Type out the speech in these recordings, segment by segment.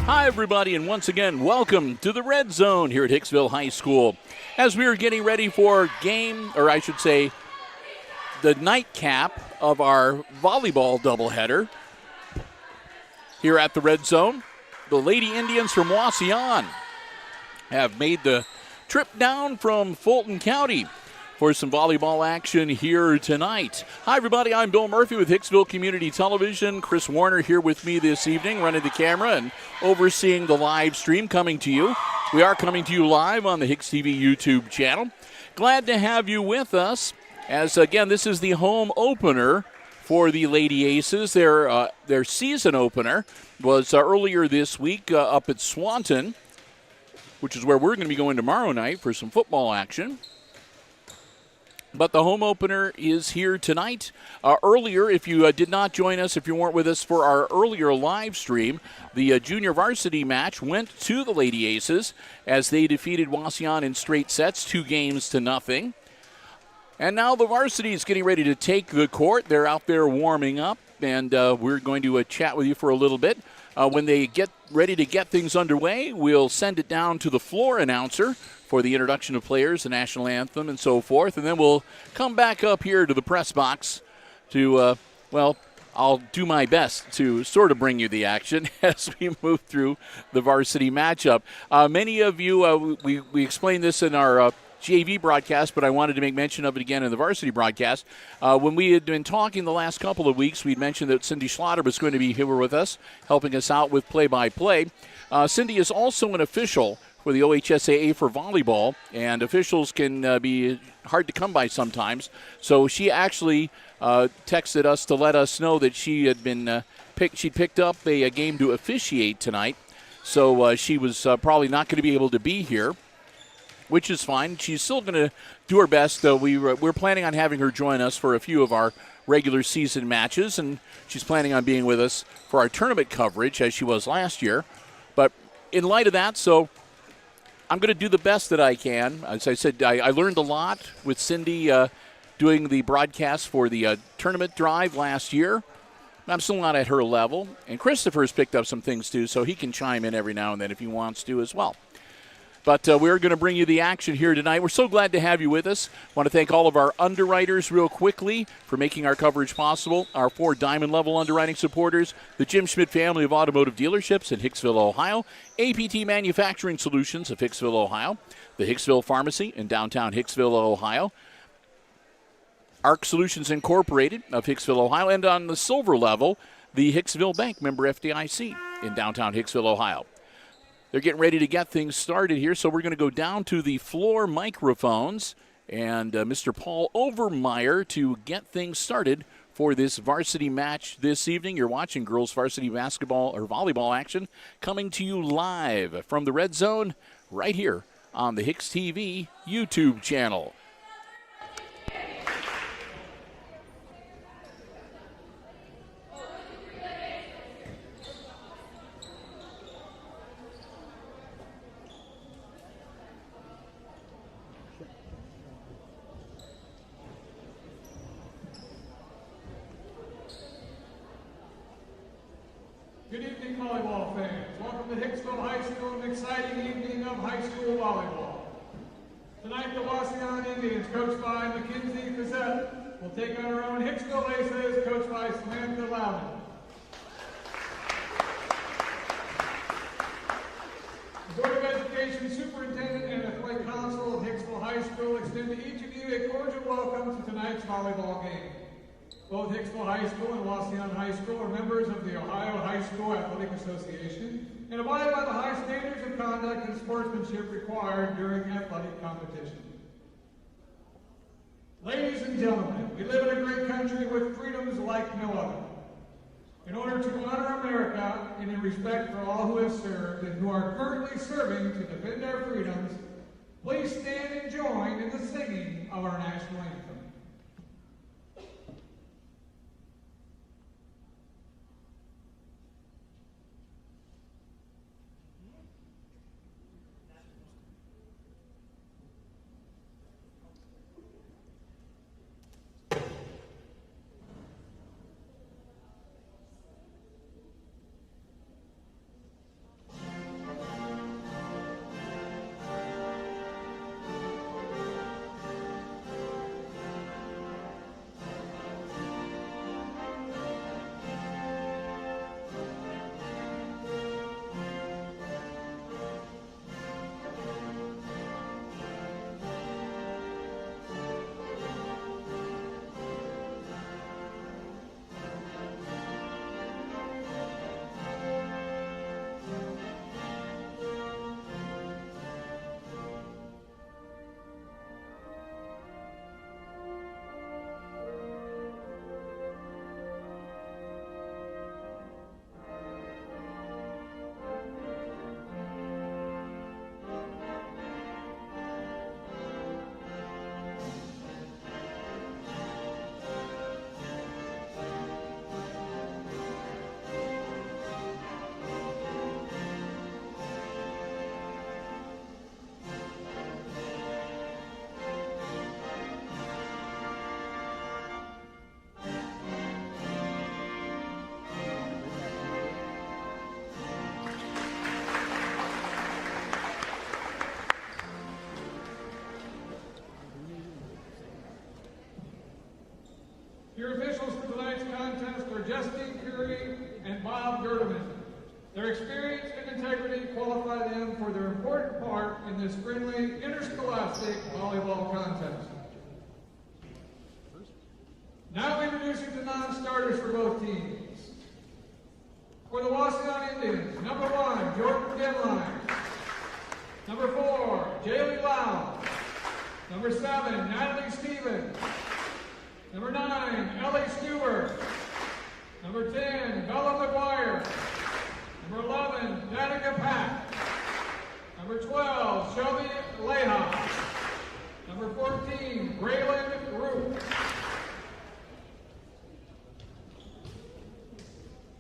Hi, everybody, and once again, welcome to the Red Zone here at Hicksville High School. As we are getting ready for the nightcap of our volleyball doubleheader here at the Red Zone, the Lady Indians from Wauseon have made the trip down from Fulton County for some volleyball action here tonight. Hi, everybody. I'm Bill Murphy with Hicksville Community Television. Chris Warner here with me this evening, running the camera and overseeing the live stream coming to you. We are coming to you live on the HIX-TV YouTube channel. Glad to have you with us as, again, this is the home opener for the Lady Aces. Their season opener was earlier this week up at Swanton, which is where we're going to be going tomorrow night for some football action. But the home opener is here tonight. Earlier, if you did not join us, if you weren't with us for our earlier live stream, the junior varsity match went to the Lady Aces as they defeated Wauseon in straight sets, 2-0. And now the varsity is getting ready to take the court. They're out there warming up, and we're going to chat with you for a little bit. When they get ready to get things underway, we'll send it down to the floor announcer for the introduction of players, the national anthem, and so forth. And then we'll come back up here to the press box to, I'll do my best to sort of bring you the action as we move through the varsity matchup. Many of you, we explained this in our JV broadcast, but I wanted to make mention of it again in the varsity broadcast. When we had been talking the last couple of weeks, we'd mentioned that Cindy Schlatter was going to be here with us, helping us out with play-by-play. Cindy is also an official for the OHSAA for volleyball, and officials can be hard to come by sometimes. So she actually texted us to let us know that she had been she picked up a game to officiate tonight. So she was probably not going to be able to be here, which is fine. She's still going to do her best. We're planning on having her join us for a few of our regular season matches, and she's planning on being with us for our tournament coverage as she was last year. But in light of that, so I'm going to do the best that I can. As I said, I learned a lot with Cindy doing the broadcast for the tournament drive last year. I'm still not at her level. And Christopher's picked up some things too, so he can chime in every now and then if he wants to as well. But we're going to bring you the action here tonight. We're so glad to have you with us. Want to thank all of our underwriters real quickly for making our coverage possible. Our 4 diamond-level underwriting supporters, the Jim Schmidt family of automotive dealerships in Hicksville, Ohio, APT Manufacturing Solutions of Hicksville, Ohio, the Hicksville Pharmacy in downtown Hicksville, Ohio, ARC Solutions Incorporated of Hicksville, Ohio, and on the silver level, the Hicksville Bank, member FDIC in downtown Hicksville, Ohio. They're getting ready to get things started here, so we're going to go down to the floor microphones and Mr. Paul Overmeyer to get things started for this varsity match this evening. You're watching girls varsity basketball or volleyball action coming to you live from the Red Zone right here on the HIX-TV YouTube channel. Good evening, volleyball fans. Welcome to Hicksville High School, an exciting evening of high school volleyball. Tonight, the Wauseon Indians, coached by Mackenzie Fazette, will take on our own Hicksville Aces, coached by Samantha Loudon. The Board of Education Superintendent and Athletic Council of Hicksville High School extend to each of you a cordial welcome to tonight's volleyball game. Both Hicksville High School and Wauseon High School are members of the Ohio High School Athletic Association and abide by the high standards of conduct and sportsmanship required during athletic competition. Ladies and gentlemen, we live in a great country with freedoms like no other. In order to honor America and in respect for all who have served and who are currently serving to defend our freedoms, please stand and join in the singing of our national anthem. Justine Curie and Bob Gerdeman. Their experience and integrity qualify them for their important part in this friendly interscholastic volleyball contest. Now introducing the non-starters for both teams. For the Wauseon Indians, number 1, Jordan Denline. Number 4, Jaylee Lau. Number 7, Natalie Stevens. Number 9, Ellie Stewart. Number 10, Bella McGuire. Number 11, Danica Pack. Number 12, Shelby Leha. Number 14, Braylon Root.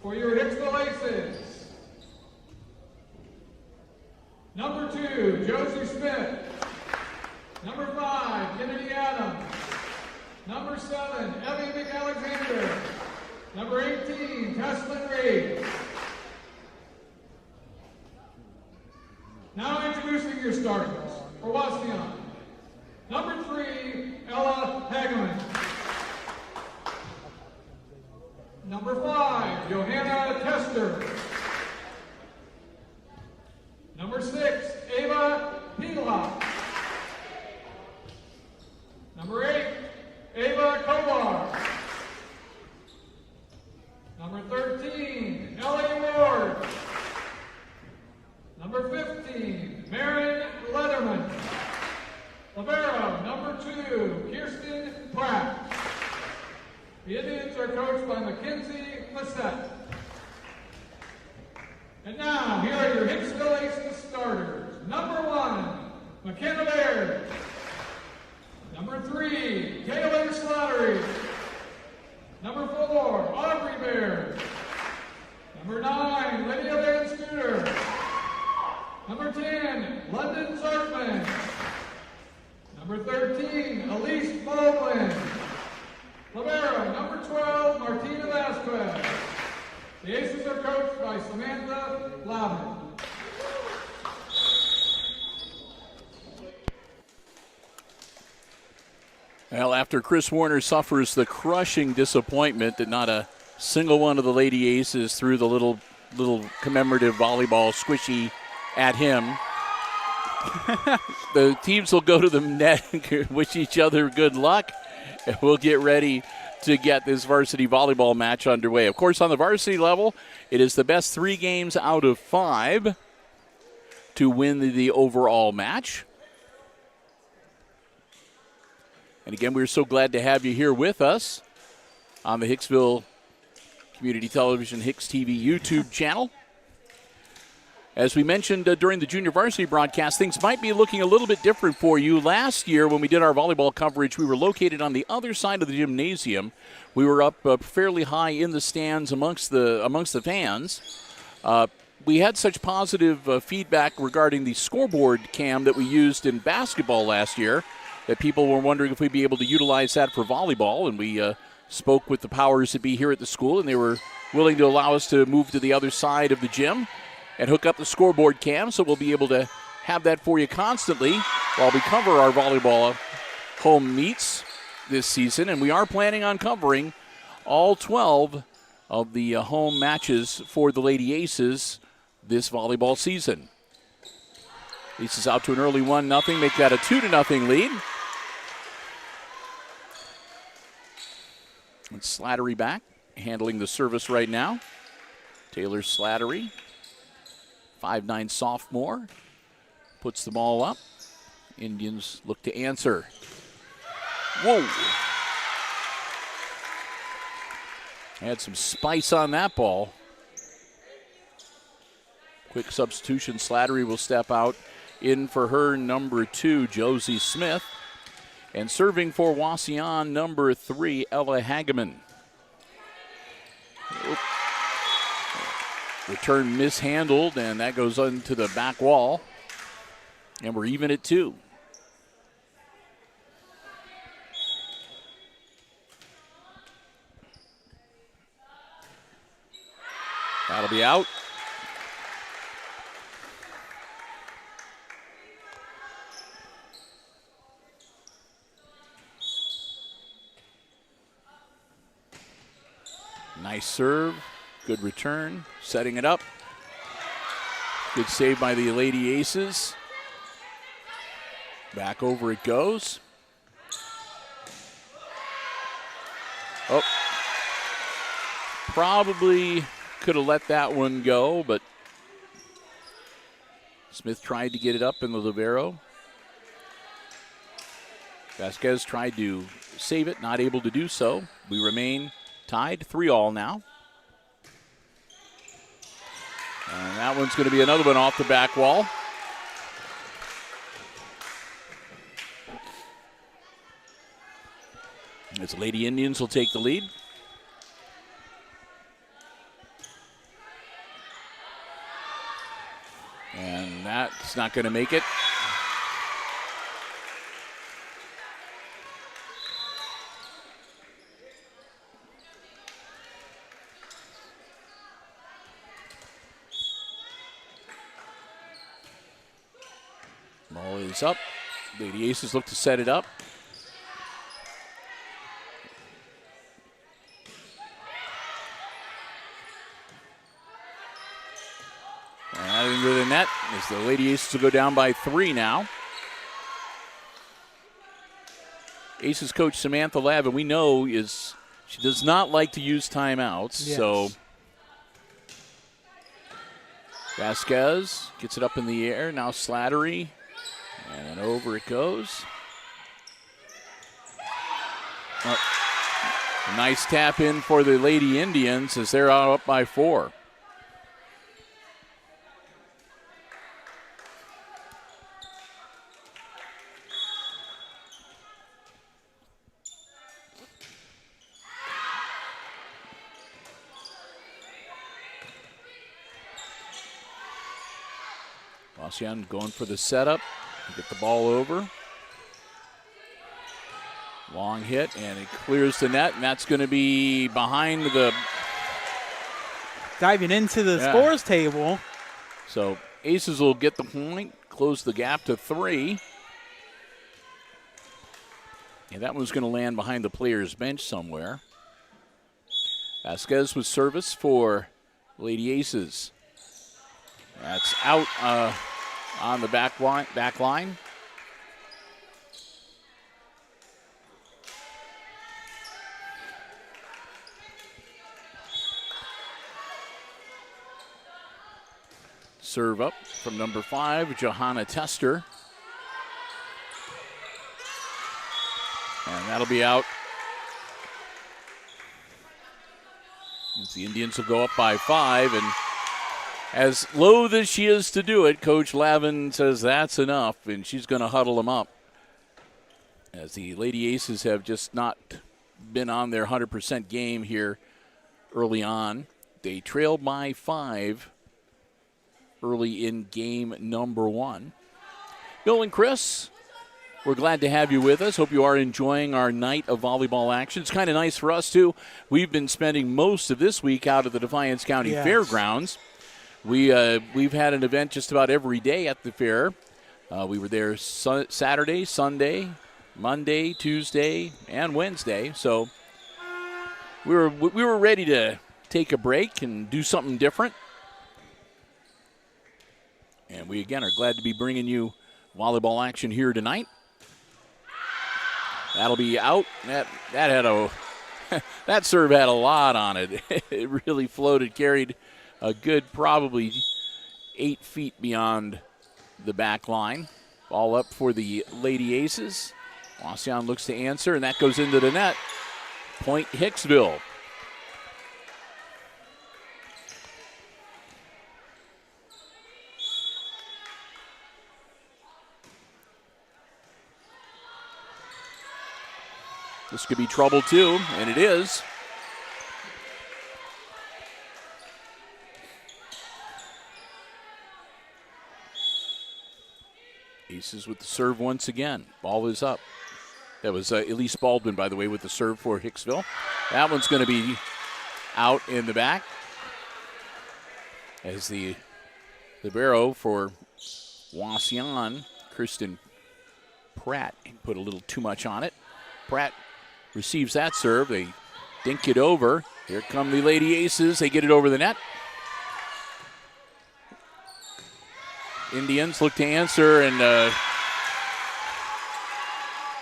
For your Hicksville Aces, number 2, Josie Smith. Number 5, Kennedy Adams. Number 7, Evie McAlexander. Number 18, Teslin Reed. Now introducing your starters for Wauseon. Number 3, Ella Hageman. Number 5, Johanna Tester. Number 6, Ava Pilak. Number 8, Ava Kovar. Number 13, Ellie Ward. Number 15, Marin Leatherman. Libero, number 2, Kirsten Pratt. The Indians are coached by Mackenzie Lissette. And now, here are your Hicksville Aces starters. Number 1, McKenna Baird. Number 3, Taylor Slattery. Number 4, Aubrey Baird. Number 9, Lydia Van Scooter. Number 10, London Zartman. Number 13, Elise Baldwin. Libero, number 12, Martina Vasquez. The Aces are coached by Samantha Lavin. Well, after Chris Warner suffers the crushing disappointment that not a single one of the Lady Aces threw the little commemorative volleyball squishy at him, the teams will go to the net and wish each other good luck, and we'll get ready to get this varsity volleyball match underway. Of course, on the varsity level, it is the best 3 games out of 5 to win the overall match. And again, we're so glad to have you here with us on the Hicksville Community Television HIX-TV YouTube channel. As we mentioned during the junior varsity broadcast, things might be looking a little bit different for you. Last year, when we did our volleyball coverage, we were located on the other side of the gymnasium. We were up fairly high in the stands amongst the fans. We had such positive feedback regarding the scoreboard cam that we used in basketball last year that people were wondering if we'd be able to utilize that for volleyball. And we spoke with the powers that be here at the school, and they were willing to allow us to move to the other side of the gym and hook up the scoreboard cam, so we'll be able to have that for you constantly while we cover our volleyball home meets this season. And we are planning on covering all 12 of the home matches for the Lady Aces this volleyball season. Aces out to an early 1-0, make that a 2-0 lead. And Slattery back, handling the service right now. Taylor Slattery, 5'9" sophomore, puts the ball up. Indians look to answer. Whoa. Had some spice on that ball. Quick substitution. Slattery will step out. In for her, number 2, Josie Smith. And serving for Wauseon, number 3, Ella Hageman. Return mishandled, and that goes onto the back wall. And we're even at 2. That'll be out. Nice serve. Good return. Setting it up. Good save by the Lady Aces. Back over it goes. Oh. Probably could have let that one go, but Smith tried to get it up in the libero. Vasquez tried to save it, not able to do so. We remain tied 3-all now. And that one's going to be another one off the back wall. As the Lady Indians will take the lead. And that's not going to make it. Ball is up. Lady Aces look to set it up. And into the net as the Lady Aces will go down by 3 now. Aces coach Samantha Lavin, we know, she does not like to use timeouts. Yes. So Vasquez gets it up in the air. Now Slattery. And over it goes. Oh, nice tap in for the Lady Indians as they're up by 4. Wauseon going for the setup. Get the ball over. Long hit, and it clears the net, and that's going to be behind the... Diving into the scores table. So Aces will get the point, close the gap to 3. And that one's going to land behind the player's bench somewhere. Vasquez with service for Lady Aces. That's out on the back line. Serve up from number 5, Johanna Tester. And that'll be out. As the Indians will go up by 5, and as loath as she is to do it, Coach Lavin says that's enough, and she's going to huddle them up. As the Lady Aces have just not been on their 100% game here early on. They trailed by 5 early in game number 1. Bill and Chris, we're glad to have you with us. Hope you are enjoying our night of volleyball action. It's kind of nice for us, too. We've been spending most of this week out at the Defiance County Fairgrounds. We've had an event just about every day at the fair. We were there Saturday, Sunday, Monday, Tuesday, and Wednesday. So we were ready to take a break and do something different. And we, again, are glad to be bringing you volleyball action here tonight. That'll be out. That had that serve had a lot on it. It really floated, carried a good probably 8 feet beyond the back line. Ball up for the Lady Aces. Wauseon looks to answer, and that goes into the net. Point Hicksville. This could be trouble too, and it is. Aces with the serve once again. Ball is up. That was Elise Baldwin, by the way, with the serve for Hicksville. That one's going to be out in the back. As the libero for Wauseon, Kristen Pratt, put a little too much on it. Pratt receives that serve. They dink it over. Here come the Lady Aces. They get it over the net. Indians look to answer, and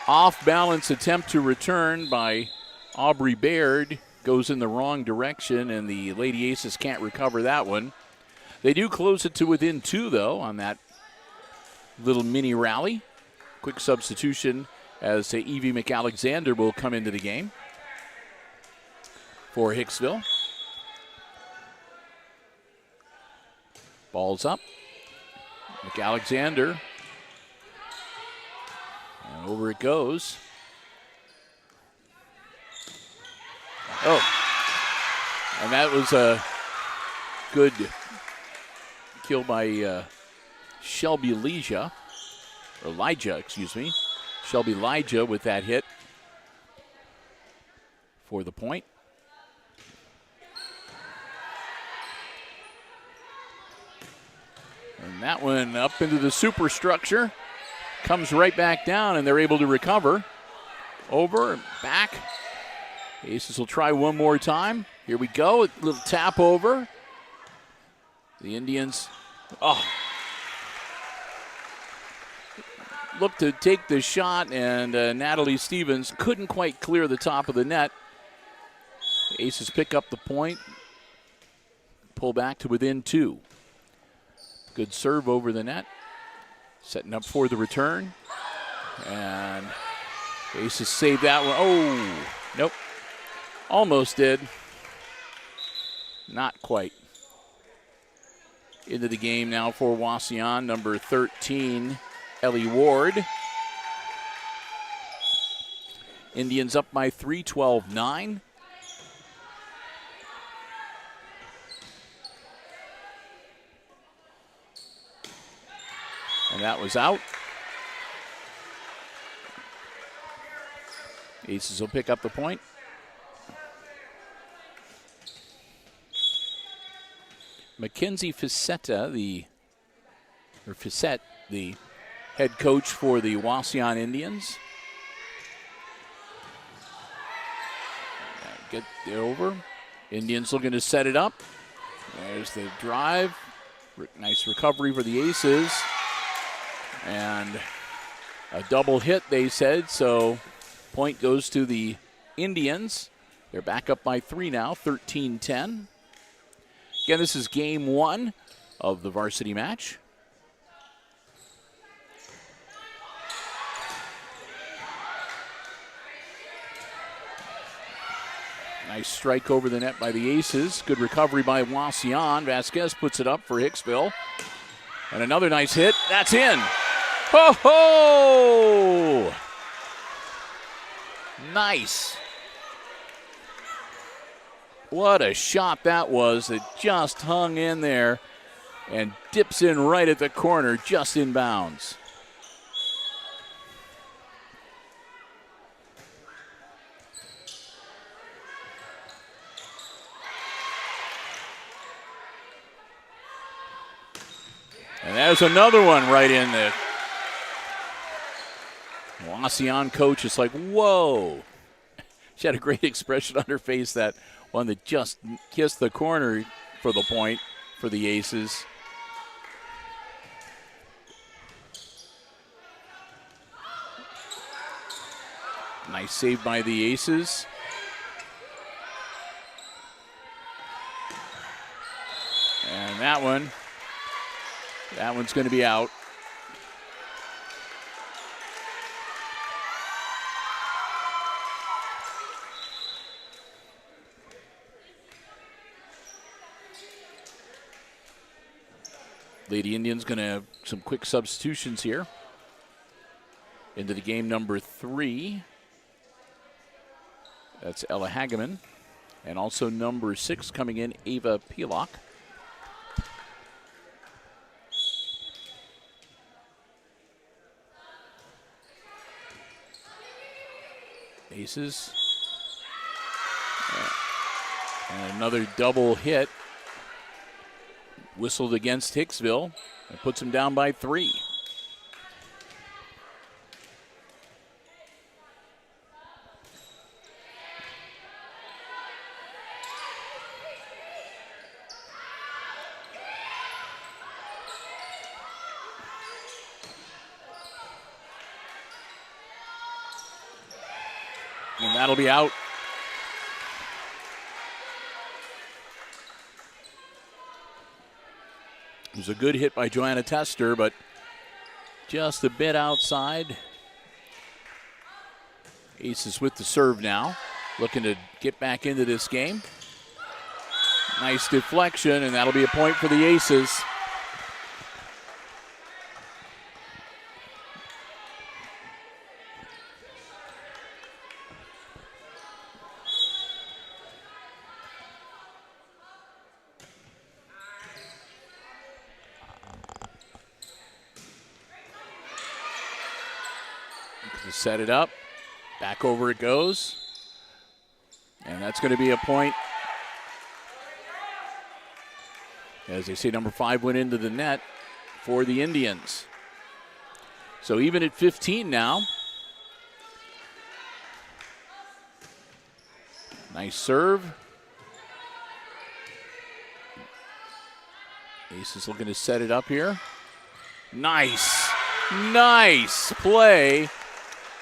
off-balance attempt to return by Aubrey Baird goes in the wrong direction, and the Lady Aces can't recover that one. They do close it to within 2, though, on that little mini rally. Quick substitution as Evie McAlexander will come into the game for Hicksville. Ball's up. McAlexander. And over it goes. Oh. And that was a good kill by Shelby Elijah. Excuse me. Shelby Elijah with that hit for the point. And that one up into the superstructure. Comes right back down, and they're able to recover. Over and back. Aces will try one more time. Here we go. A little tap over. The Indians, look to take the shot, and Natalie Stevens couldn't quite clear the top of the net. The Aces pick up the point. Pull back to within 2. Good serve over the net. Setting up for the return. And Aces save that one. Oh, nope. Almost did. Not quite. Into the game now for Wauseon, number 13, Ellie Ward. Indians up by 3, 12-9. And that was out. Aces will pick up the point. Mackenzie Facetta, the head coach for the Wauseon Indians. Get it over. Indians looking to set it up. There's the drive. Nice recovery for the Aces. And a double hit, they said, so point goes to the Indians. They're back up by 3 now, 13-10. Again, this is game 1 of the varsity match. Nice strike over the net by the Aces. Good recovery by Wauseon. Vasquez puts it up for Hicksville. And another nice hit. That's in. Ho ho! Nice. What a shot that was. It just hung in there and dips in right at the corner, just in bounds. And there's another one right in there. Wauseon coach is like, whoa. She had a great expression on her face, that one that just kissed the corner for the point for the Aces. Nice save by the Aces. And that one's going to be out. Lady Indians going to have some quick substitutions here. Into the game, number 3. That's Ella Hageman. And also number 6 coming in, Ava Pilock. Aces. And another double hit. Whistled against Hicksville and puts them down by 3. And that'll be out. It was a good hit by Joanna Tester, but just a bit outside. Aces with the serve now, looking to get back into this game. Nice deflection, and that'll be a point for the Aces. Set it up. Back over it goes. And that's going to be a point. As they see, number 5 went into the net for the Indians. So even at 15 now. Nice serve. Ace is looking to set it up here. Nice. Nice play.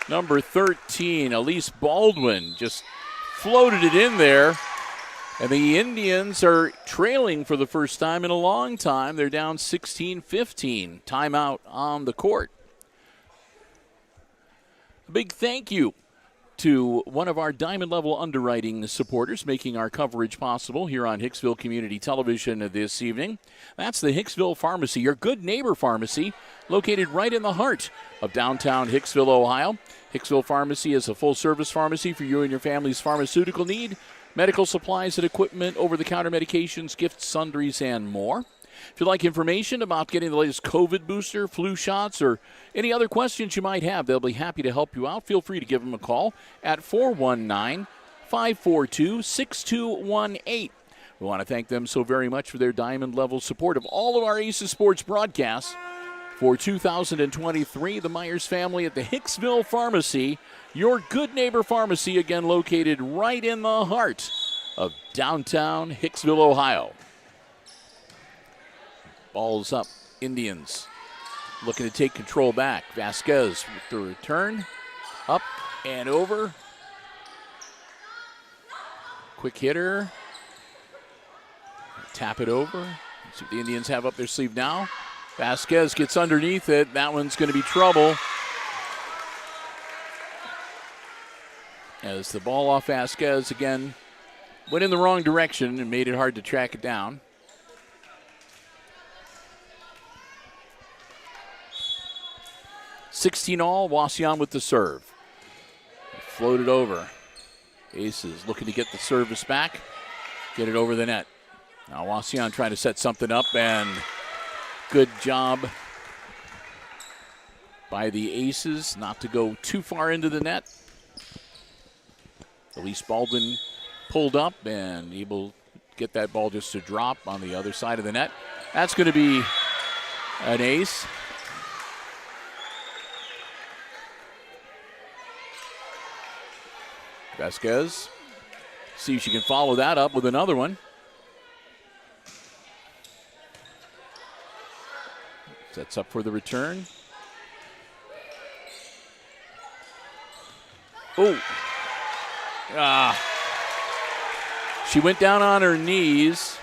Number 13, Elise Baldwin, just floated it in there. And the Indians are trailing for the first time in a long time. They're down 16-15. Timeout on the court. A big thank you to one of our Diamond Level underwriting supporters making our coverage possible here on Hicksville Community Television this evening. That's the Hicksville Pharmacy, your good neighbor pharmacy, located right in the heart of downtown Hicksville, Ohio. Hicksville Pharmacy is a full-service pharmacy for you and your family's pharmaceutical need, medical supplies and equipment, over-the-counter medications, gifts, sundries, and more. If you'd like information about getting the latest COVID booster, flu shots, or any other questions you might have, they'll be happy to help you out. Feel free to give them a call at 419-542-6218. We want to thank them so very much for their diamond level support of all of our Aces Sports broadcasts. For 2023, the Myers family at the Hicksville Pharmacy, your good neighbor pharmacy, again located right in the heart of downtown Hicksville, Ohio. Ball's up. Indians looking to take control back. Vasquez with the return. Up and over. Quick hitter. Tap it over. Let's see what the Indians have up their sleeve now. Vasquez gets underneath it. That one's going to be trouble. As the ball off Vasquez again went in the wrong direction and made it hard to track it down. $16-all, Wauseon with the serve. Floated over. Aces looking to get the service back. Get it over the net. Now Wauseon trying to set something up, and good job by the Aces not to go too far into the net. Elise Baldwin pulled up and able to get that ball just to drop on the other side of the net. That's going to be an ace. Vasquez, see if she can follow that up with another one. Sets up for the return. Oh. She went down on her knees.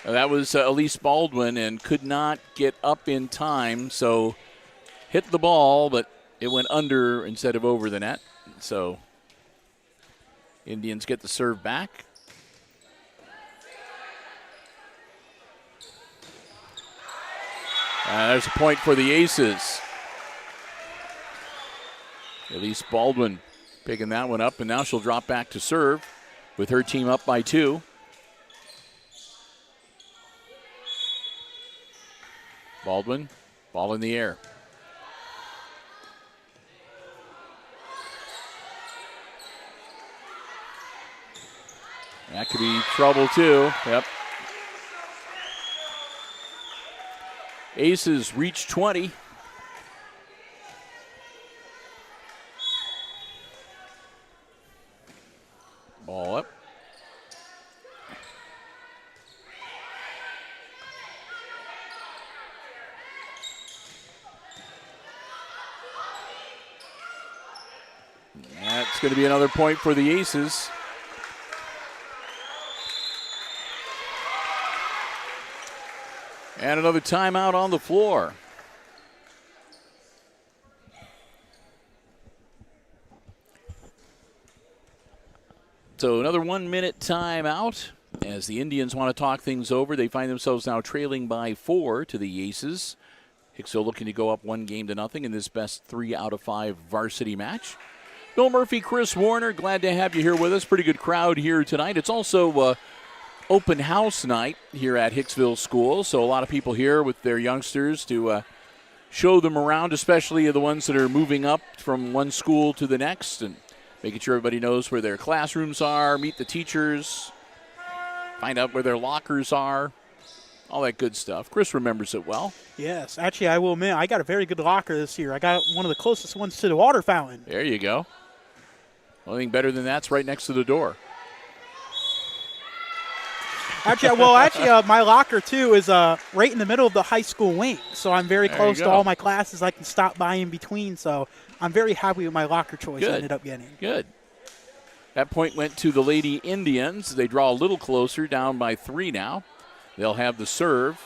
That was Elise Baldwin, and could not get up in time. So hit the ball, but it went under instead of over the net. So Indians get the serve back. There's a point for the Aces. Elise Baldwin picking that one up, and now she'll drop back to serve with her team up by 2. Baldwin, ball in the air. That could be trouble too. Yep. Aces reach 20. Ball up. That's going to be another point for the Aces. And another timeout on the floor. So another 1 minute timeout as the Indians want to talk things over. They find themselves now trailing by 4 to the Aces. Hicksville looking to go up 1-0 in this best 3 out of 5 varsity match. Bill Murphy, Chris Warner, glad to have you here with us. Pretty good crowd here tonight. It's also open house night here at Hicksville School, so a lot of people here with their youngsters to show them around, especially the ones that are moving up from one school to the next and making sure everybody knows where their classrooms are, meet the teachers, find out where their lockers are, all that good stuff. Chris remembers it well. Yes, actually, I will admit, I got a very good locker this year. I got one of the closest ones to the water fountain. There you go. Only thing better than that's right next to the door. Actually, my locker, too, is right in the middle of the high school wing. So I'm very close to all my classes. I can stop by in between. So I'm very happy with my locker choice I ended up getting. Good. That point went to the Lady Indians. They draw a little closer, down by 3 now. They'll have the serve.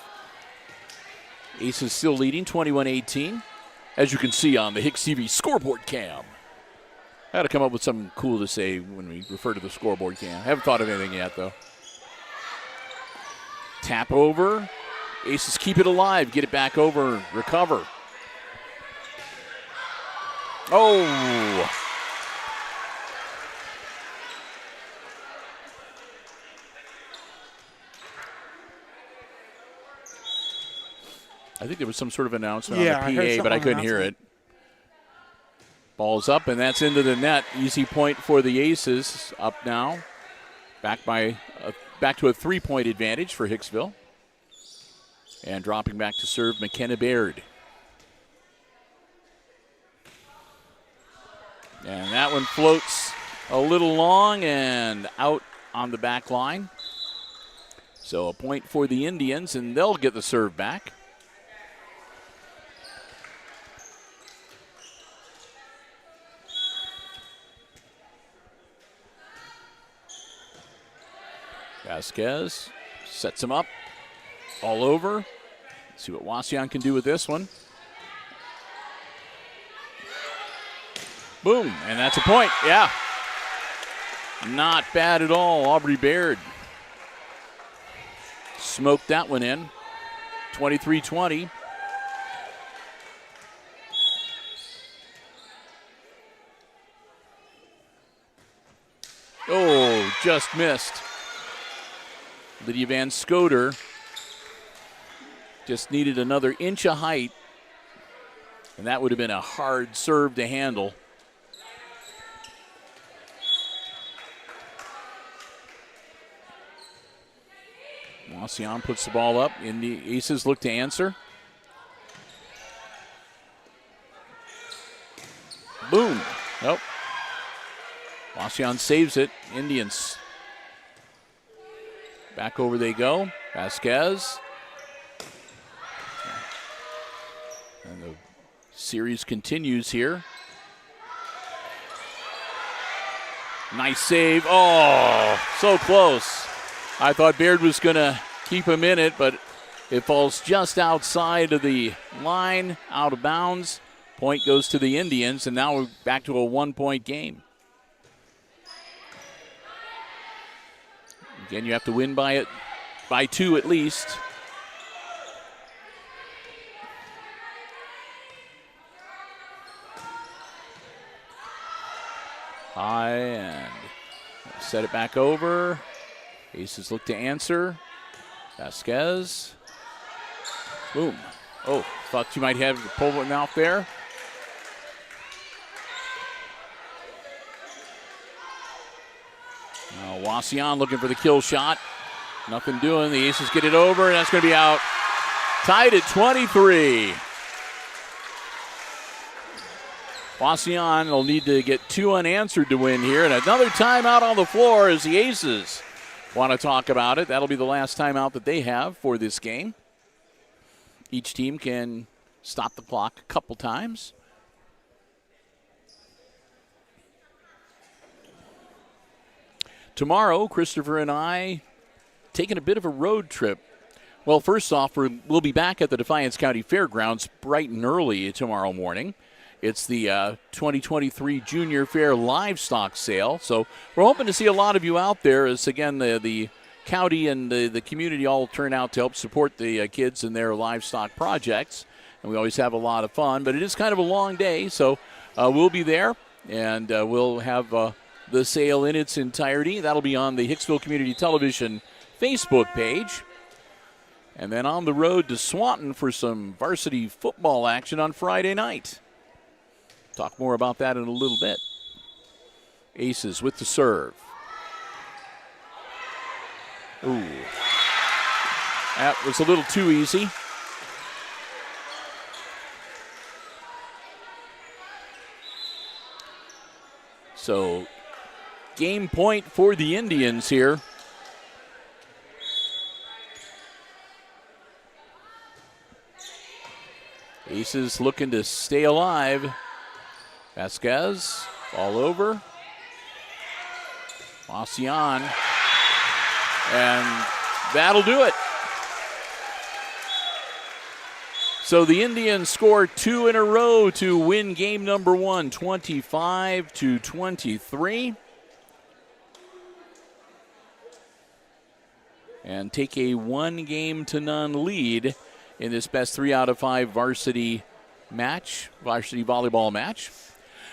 Aces still leading, 21-18. As you can see on the HIX-TV scoreboard cam. I got to come up with something cool to say when we refer to the scoreboard cam. I haven't thought of anything yet, though. Tap over. Aces keep it alive. Get it back over. Recover. Oh. I think there was some sort of announcement on the PA, but I couldn't hear it. Ball's up, and that's into the net. Easy point for the Aces. Up now. Back to a 3-point advantage for Hicksville. And dropping back to serve, McKenna Baird. And that one floats a little long and out on the back line. So a point for the Indians, and they'll get the serve back. Vasquez sets him up all over. Let's see what Wauseon can do with this one. Boom, and that's a point, yeah. Not bad at all, Aubrey Baird. Smoked that one in, 23-20. Oh, just missed. Lydia Van Scoter just needed another inch of height, and that would have been a hard serve to handle. Wauseon puts the ball up, and the Aces look to answer. Boom. Nope. Wauseon saves it. Indians. Back over they go. Vasquez. And the series continues here. Nice save. Oh, so close. I thought Baird was going to keep him in it, but it falls just outside of the line, out of bounds. Point goes to the Indians, and now we're back to a 1-point game. Again, you have to win by 2 at least. High and set it back over. Aces look to answer. Vasquez. Boom. Oh, thought you might have pulled one out there. Now Wauseon looking for the kill shot. Nothing doing. The Aces get it over, and that's going to be out. Tied at 23. Wauseon will need to get 2 unanswered to win here, and another timeout on the floor as the Aces want to talk about it. That'll be the last timeout that they have for this game. Each team can stop the clock a couple times. tomorrow, Christopher and I taking a bit of a road trip. Well, first off, we'll be back at the Defiance County Fairgrounds bright and early tomorrow morning. It's the 2023 Junior Fair Livestock Sale. So we're hoping to see a lot of you out there as, again, the county and the community all turn out to help support the kids in their livestock projects. And we always have a lot of fun. But it is kind of a long day, so we'll be there, and we'll have the sale in its entirety. That'll be on the Hicksville Community Television Facebook page. And then on the road to Swanton for some varsity football action on Friday night. Talk more about that in a little bit. Aces with the serve. Ooh. That was a little too easy. So, game point for the Indians here. Aces looking to stay alive. Vasquez, all over. Wauseon. And that'll do it. So the Indians score 2 in a row to win game number 1, 25-23. And take a 1-0 lead in this best 3 out of 5 varsity volleyball match.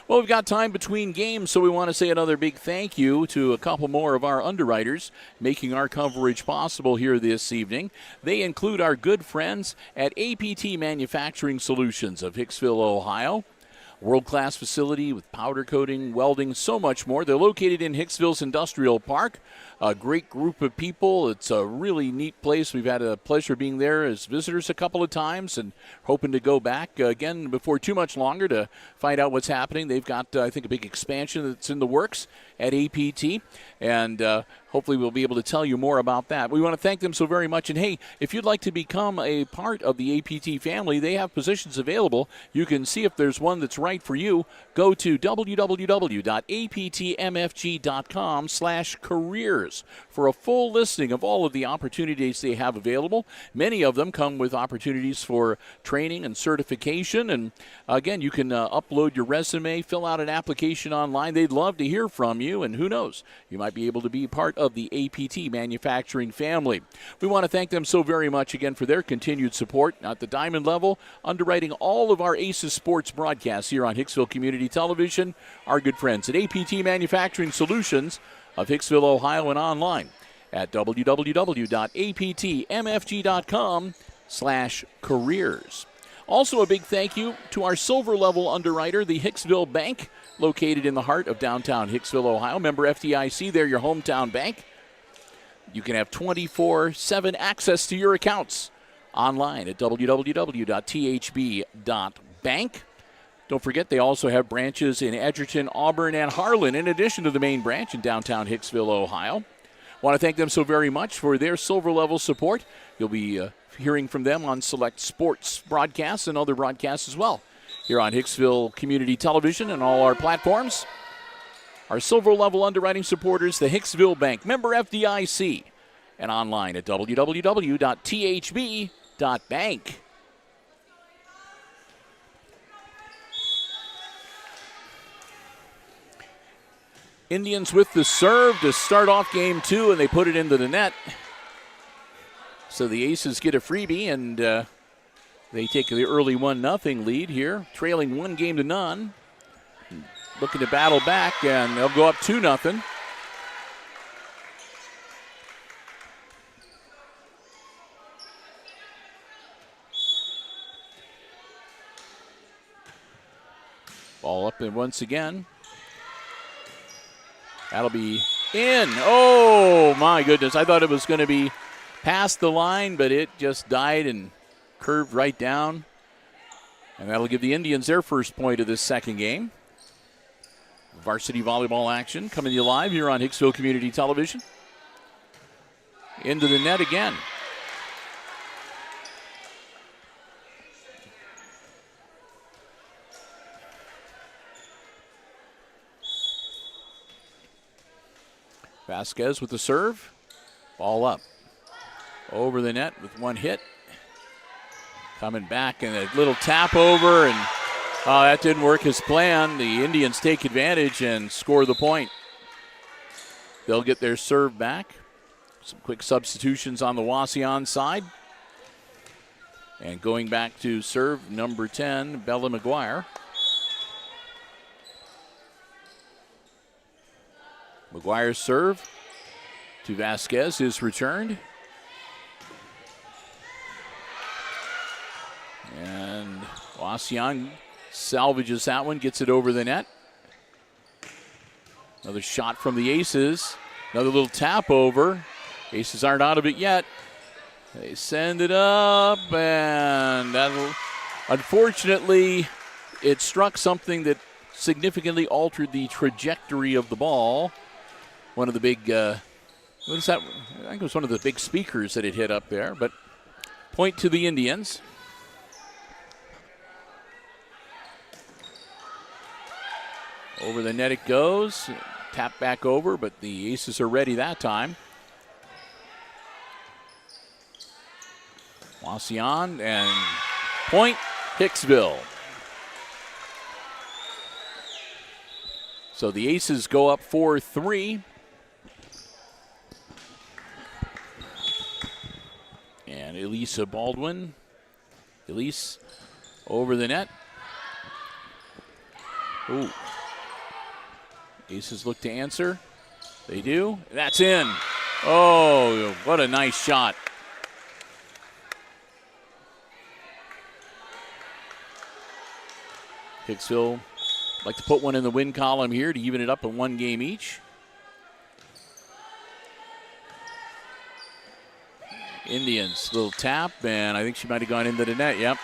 Well, we've got time between games, so we want to say another big thank you to a couple more of our underwriters making our coverage possible here this evening. They include our good friends at APT Manufacturing Solutions of Hicksville, Ohio. World-class facility with powder coating, welding, so much more. They're located in Hicksville's Industrial Park. A great group of people. It's a really neat place. We've had a pleasure being there as visitors a couple of times and hoping to go back again before too much longer to find out what's happening. They've got, I think, a big expansion that's in the works at APT, and hopefully we'll be able to tell you more about that. We want to thank them so very much. And, hey, if you'd like to become a part of the APT family, they have positions available. You can see if there's one that's right for you. Go to www.aptmfg.com/careers for a full listing of all of the opportunities they have available. Many of them come with opportunities for training and certification. And, again, you can upload your resume, fill out an application online. They'd love to hear from you, and who knows, you might be able to be part of the APT manufacturing family. We want to thank them so very much again for their continued support at the diamond level, underwriting all of our Aces sports broadcasts here on Hicksville Community Television. Our good friends at APT Manufacturing Solutions of Hicksville, Ohio, and online at www.aptmfg.com/careers. Also a big thank you to our silver level underwriter, the Hicksville Bank, located in the heart of downtown Hicksville, Ohio. Member FDIC, they're your hometown bank. You can have 24/7 access to your accounts online at www.thb.bank. Don't forget, they also have branches in Edgerton, Auburn, and Harlan, in addition to the main branch in downtown Hicksville, Ohio. Want to thank them so very much for their silver level support. You'll be hearing from them on select sports broadcasts and other broadcasts as well here on Hicksville Community Television and all our platforms. Our silver level underwriting supporters, the Hicksville Bank, member FDIC, and online at www.thb.bank. Indians with the serve to start off game 2, and they put it into the net. So the Aces get a freebie, and they take the early 1-0 lead here, trailing 1-0. Looking to battle back, and they'll go up 2-0. Ball up and once again. That'll be in. Oh, my goodness. I thought it was going to be past the line, but it just died and curved right down. And that'll give the Indians their first point of this second game. Varsity volleyball action coming to you live here on Hicksville Community Television. Into the net again. Vasquez with the serve. Ball up. Over the net with one hit. Coming back and a little tap over, and that didn't work as planned. The Indians take advantage and score the point. They'll get their serve back. Some quick substitutions on the Wauseon side. And going back to serve, number 10, Bella McGuire. McGuire's serve to Vasquez is returned. And Wauseon salvages that one, gets it over the net. Another shot from the Aces. Another little tap over. Aces aren't out of it yet. They send it up, and that'll, unfortunately, it struck something that significantly altered the trajectory of the ball. One of the big, what is that? I think it was one of the big speakers that it hit up there, but point to the Indians. Over the net it goes. Tap back over, but the Aces are ready that time. Wauseon and point, Hicksville. So the Aces go up 4-3. And Elisa Baldwin. Elise over the net. Ooh. Aces look to answer. They do. That's in. Oh, what a nice shot. Hicksville like to put one in the win column here to even it up in one game each. Indians, little tap, and I think she might have gone into the net, yep.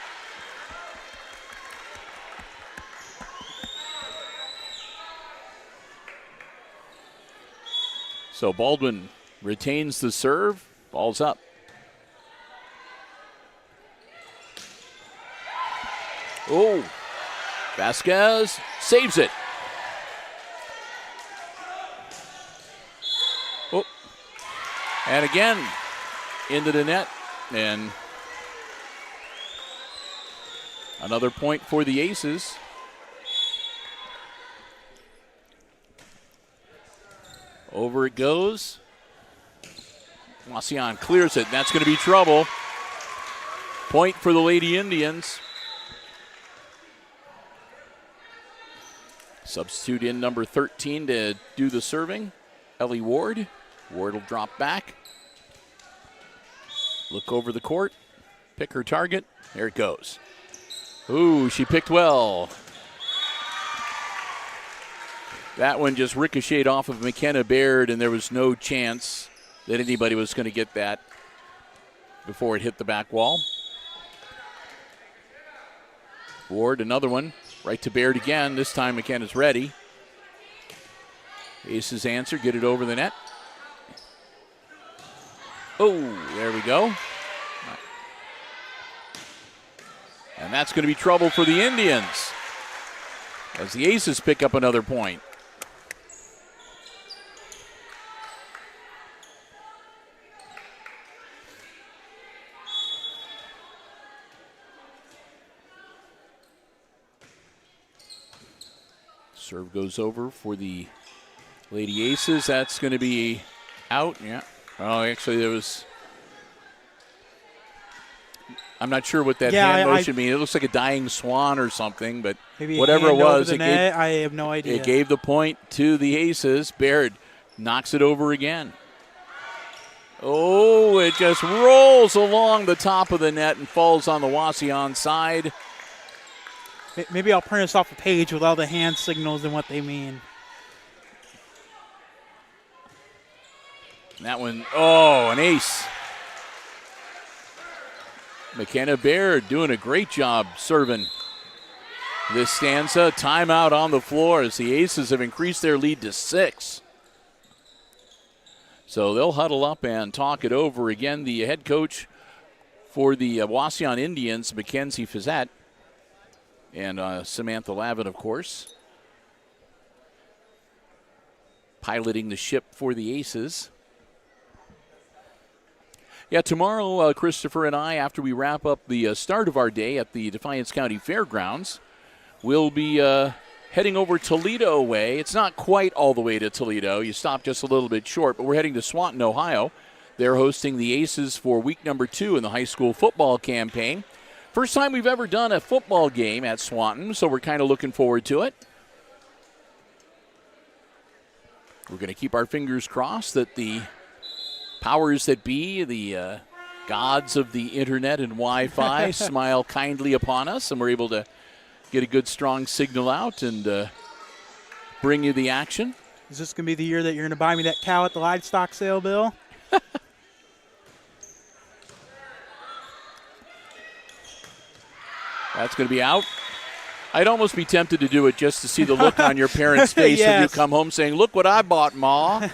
So Baldwin retains the serve, ball's up. Oh, Vasquez saves it. Oh, and again, into the net, and another point for the Aces. Over it goes. Wauseon clears it. That's going to be trouble. Point for the Lady Indians. Substitute in number 13 to do the serving. Ellie Ward. Ward will drop back. Look over the court. Pick her target. There it goes. Ooh, she picked well. That one just ricocheted off of McKenna Baird, and there was no chance that anybody was going to get that before it hit the back wall. Ward, another one. Right to Baird again. This time McKenna's ready. Aces answer, get it over the net. Oh, there we go. And that's going to be trouble for the Indians as the Aces pick up another point. Serve goes over for the Lady Aces. That's going to be out. Yeah. Oh, actually, there was. I'm not sure what that hand motion means. It looks like a dying swan or something, but maybe whatever it was, I have no idea. It gave the point to the Aces. Baird knocks it over again. Oh, it just rolls along the top of the net and falls on the Wauseon side. Maybe I'll print us off a page with all the hand signals and what they mean. And that one, oh, an ace. McKenna Baird doing a great job serving this stanza. Timeout on the floor as the Aces have increased their lead to 6. So they'll huddle up and talk it over again. The head coach for the Wauseon Indians, Mackenzie Fizzette, and Samantha Lavin, of course. piloting the ship for the Aces. Yeah, tomorrow, Christopher and I, after we wrap up the start of our day at the Defiance County Fairgrounds, we'll be heading over Toledo way. It's not quite all the way to Toledo. You stop just a little bit short, but we're heading to Swanton, Ohio. They're hosting the Aces for week number 2 in the high school football campaign. First time we've ever done a football game at Swanton, so we're kind of looking forward to it. We're going to keep our fingers crossed that the powers that be, the gods of the internet and Wi-Fi, smile kindly upon us, and we're able to get a good, strong signal out and bring you the action. Is this going to be the year that you're going to buy me that cow at the livestock sale, Bill? That's going to be out. I'd almost be tempted to do it just to see the look on your parents' face Yes. when you come home saying, "Look what I bought, Ma.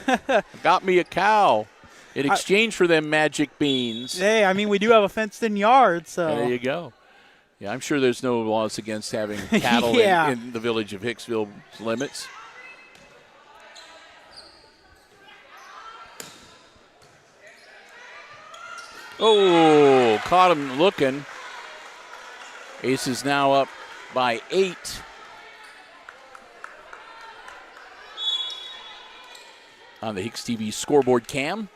Got me a cow in exchange for them magic beans." Hey, I mean, we do have a fenced-in yard, so. There you go. Yeah, I'm sure there's no laws against having cattle Yeah. in the village of Hicksville limits. Oh, caught him looking. Aces now up by 8. On the HIX-TV scoreboard cam.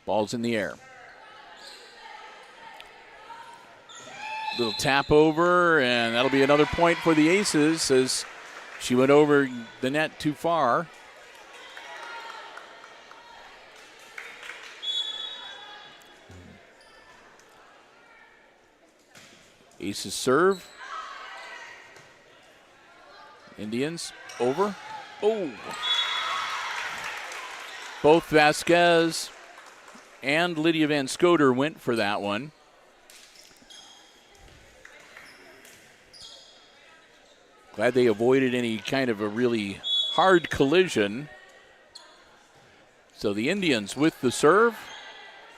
Ball's in the air. Little tap over, and that'll be another point for the Aces as she went over the net too far. Aces serve. Indians over. Oh. Both Vasquez and Lydia Van Scoter went for that one. Glad they avoided any kind of a really hard collision. So the Indians with the serve.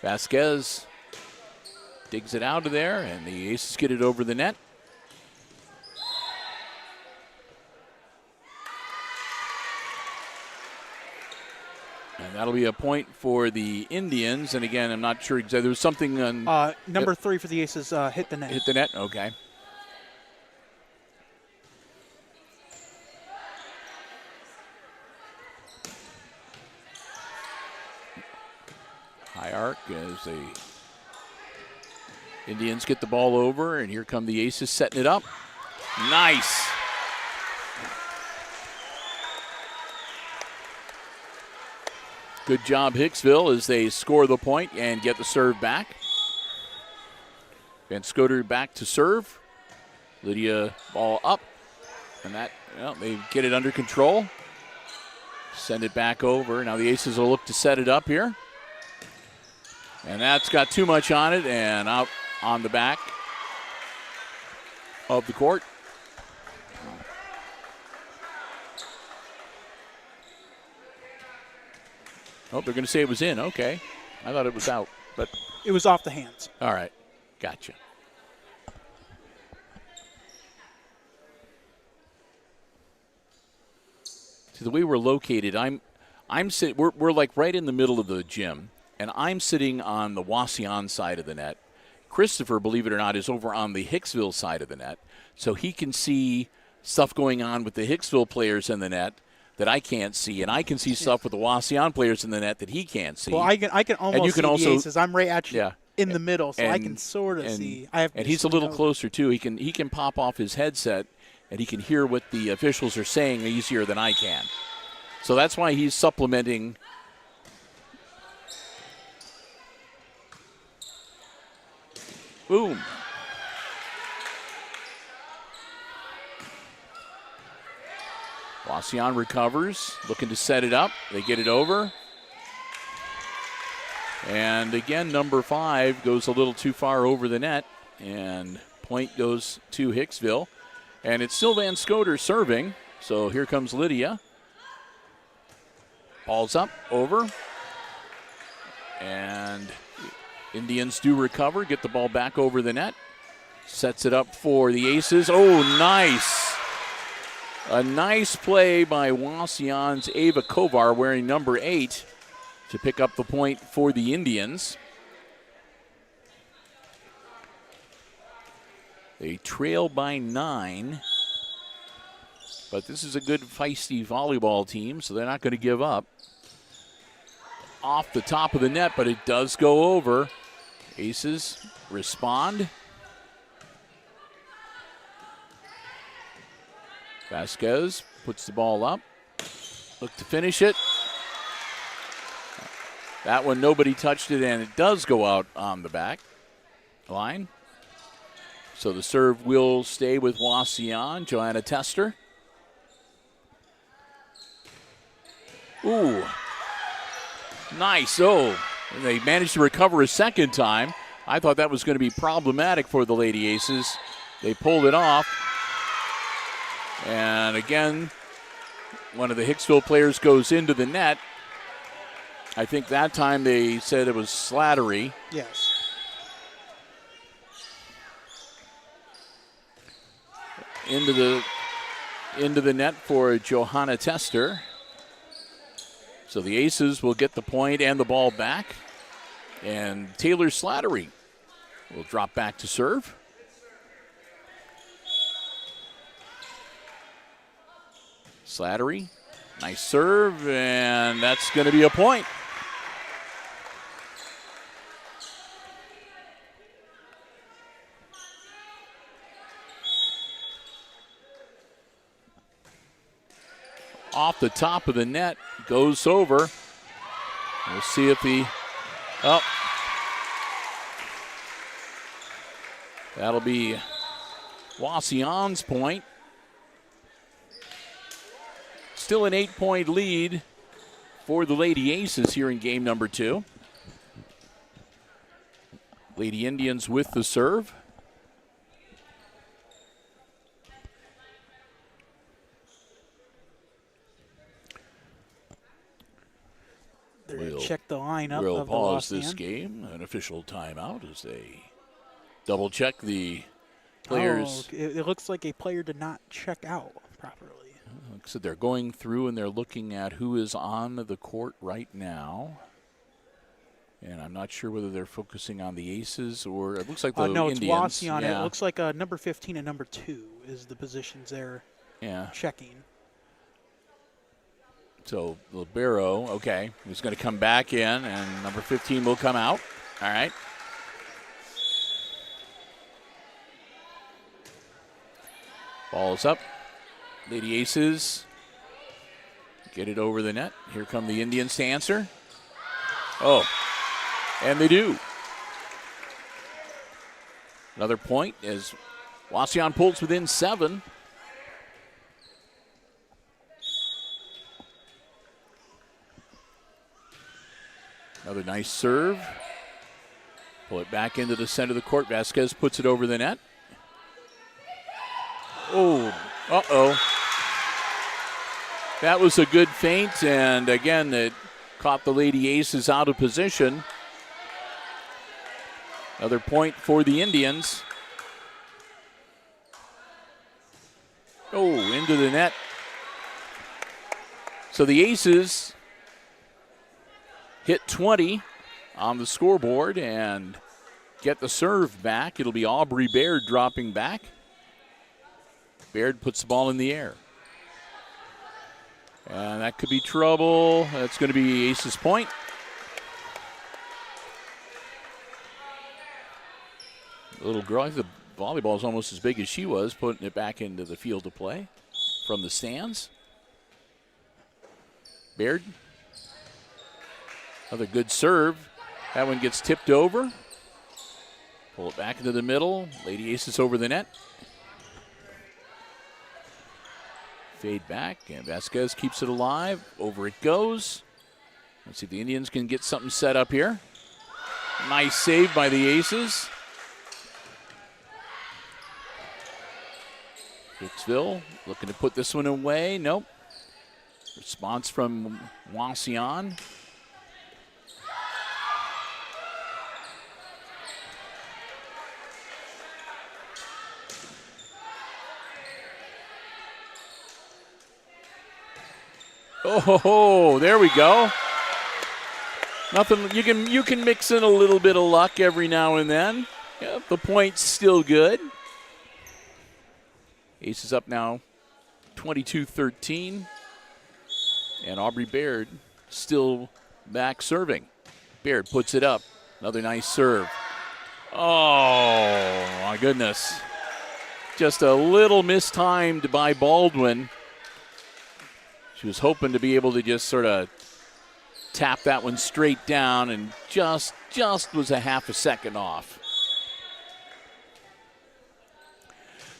Vasquez digs it out of there, and the Aces get it over the net. And that'll be a point for the Indians. And again, I'm not sure exactly. There was something on number 3 for the Aces hit the net. Hit the net? Okay. High arc as the Indians get the ball over, and here come the Aces setting it up. Nice. Good job, Hicksville, as they score the point and get the serve back. Van Scoter back to serve. Lydia ball up, and that, well, they get it under control. Send it back over. Now the Aces will look to set it up here. And that's got too much on it, and out on the back of the court. Oh, they're going to say it was in. Okay. I thought it was out, but It was off the hands. all right. Gotcha. See, the way we're located, we're like right in the middle of the gym. And I'm sitting on the Wauseon side of the net. Christopher, believe it or not, is over on the Hicksville side of the net. So he can see stuff going on with the Hicksville players in the net that I can't see. And I can see stuff with the Wauseon players in the net that he can't see. Well, I can almost see the Aces. I'm right actually in the middle, so I can sort of see. And he's a little closer, too. He can pop off his headset, and he can hear what the officials are saying easier than I can. So that's why he's supplementing. Boom. Wauseon recovers, looking to set it up. They get it over. And again, number 5 goes a little too far over the net, and point goes to Hicksville. And it's still Van Scoter serving, so here comes Lydia. Ball's up, over. And Indians do recover, get the ball back over the net. Sets it up for the Aces. Oh, nice. A nice play by Wauseon's Ava Kovar, wearing number 8, to pick up the point for the Indians. They trail by 9, but this is a good feisty volleyball team, so they're not going to give up. Off the top of the net, but it does go over. Aces respond. Vasquez puts the ball up. Look to finish it. That one, nobody touched it, and it does go out on the back line. So the serve will stay with Wauseon. Joanna Tester. Ooh. Nice. Oh, they managed to recover a second time. I thought that was going to be problematic for the Lady Aces. They pulled it off. And again, one of the Hicksville players goes into the net. I think that time they said it was Slattery. Yes. Into the net for Johanna Tester. So the Aces will get the point and the ball back. And Taylor Slattery will drop back to serve. Slattery, nice serve, and that's going to be a point. Off the top of the net, goes over. We'll see if that'll be Wauseon's point. Still an 8-point lead for the Lady Aces here in game number 2. Lady Indians with the serve. We'll check the lineup. We'll of pause the this game, an official timeout, as they double check the players. Oh, it looks like a player did not check out properly. So they're going through and they're looking at who is on the court right now. And I'm not sure whether they're focusing on the Aces or it looks like the no, Indians. it's Wauseon. Yeah. It looks like number 15 and number 2 is the positions they're checking. So Libero, okay, he's going to come back in, and number 15 will come out. All right. Ball's up. Lady Aces get it over the net. Here come the Indians to answer. Oh, and they do. Another point as Wauseon pulls within 7. Another nice serve. Pull it back into the center of the court. Vasquez puts it over the net. Oh, uh-oh. That was a good feint, and again, it caught the Lady Aces out of position. Another point for the Indians. Oh, into the net. So the Aces hit 20 on the scoreboard and get the serve back. It'll be Aubrey Baird dropping back. Baird puts the ball in the air. And that could be trouble. That's going to be Ace's point. The little girl, the volleyball is almost as big as she was, putting it back into the field of play from the stands. Baird. Another good serve. That one gets tipped over. Pull it back into the middle. Lady Aces over the net. Fade back, and Vasquez keeps it alive. Over it goes. Let's see if the Indians can get something set up here. Nice save by the Aces. Hicksville looking to put this one away. Nope. Response from Wauseon. Oh, there we go. Nothing. You can mix in a little bit of luck every now and then. Yep, the point's still good. Aces up now, 22-13. And Aubrey Baird still back serving. Baird puts it up. Another nice serve. Oh, my goodness. Just a little mistimed by Baldwin. She was hoping to be able to just sort of tap that one straight down and just was a half a second off.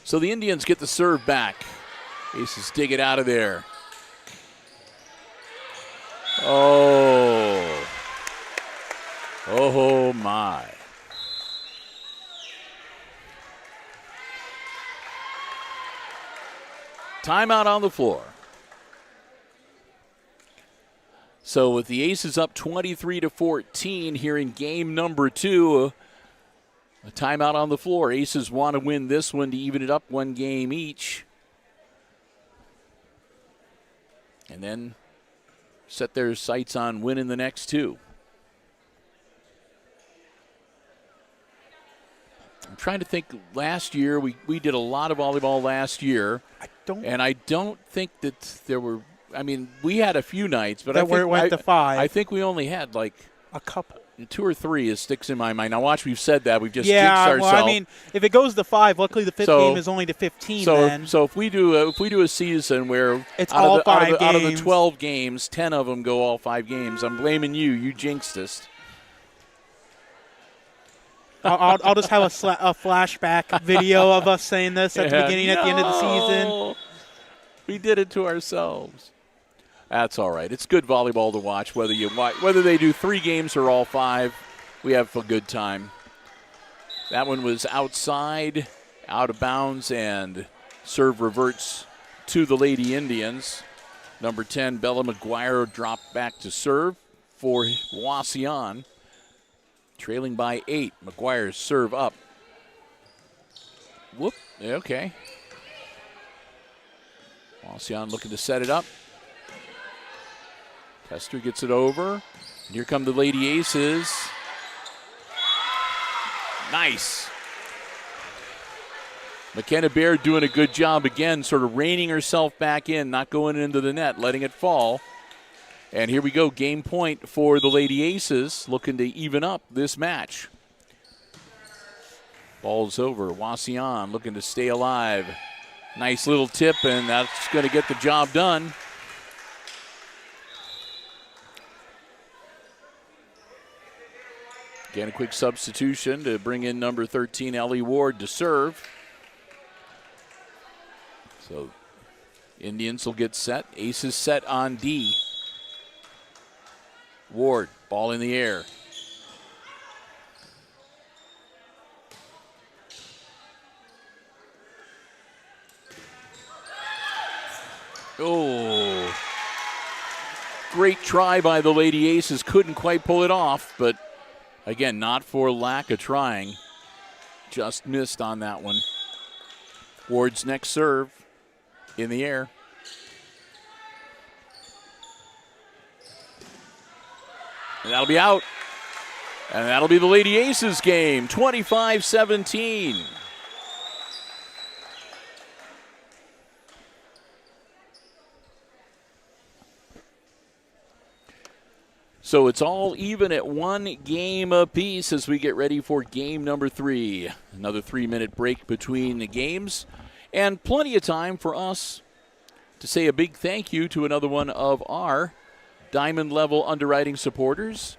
So the Indians get the serve back. Aces dig it out of there. Oh. Oh, my. Timeout on the floor. So with the Aces up 23-14 here in game number 2, a timeout on the floor. Aces want to win this one to even it up 1 game each. And then set their sights on winning the next 2. I'm trying to think. Last year, we did a lot of volleyball last year. I don't think that there were, I mean, we had a few nights, but where it went to 5. I think we only had like a couple. 2 or 3 is sticks in my mind. Now watch, we've said that. We've just jinxed ourselves. Well, I mean, if it goes to 5, luckily the 5th game is only to 15 then. So if we do a season where it's out of the 12 games, 10 of them go all 5 games, I'm blaming you. You jinxed us. I'll just have a flashback video of us saying this at the beginning, at the end of the season. We did it to ourselves. That's all right. It's good volleyball to watch, whether they do 3 games or all 5. We have a good time. That one was outside, out of bounds, and serve reverts to the Lady Indians. Number 10, Bella McGuire, dropped back to serve for Wauseon. Trailing by 8. McGuire's serve up. Whoop. Okay. Wauseon looking to set it up. Tester gets it over. And here come the Lady Aces. Nice. McKenna Baird doing a good job again, sort of reining herself back in, not going into the net, letting it fall. And here we go, game point for the Lady Aces, looking to even up this match. Ball's over. Wauseon looking to stay alive. Nice little tip, and that's going to get the job done. Again, a quick substitution to bring in number 13, Ellie Ward, to serve. So Indians will get set. Aces set on D. Ward, ball in the air. Oh, great try by the Lady Aces. Couldn't quite pull it off, but again, not for lack of trying. Just missed on that one. Ward's next serve in the air. And that'll be out. And that'll be the Lady Aces game, 25-17. So it's all even at 1 game apiece as we get ready for game number 3. Another 3-minute break between the games. And plenty of time for us to say a big thank you to another one of our Diamond level underwriting supporters.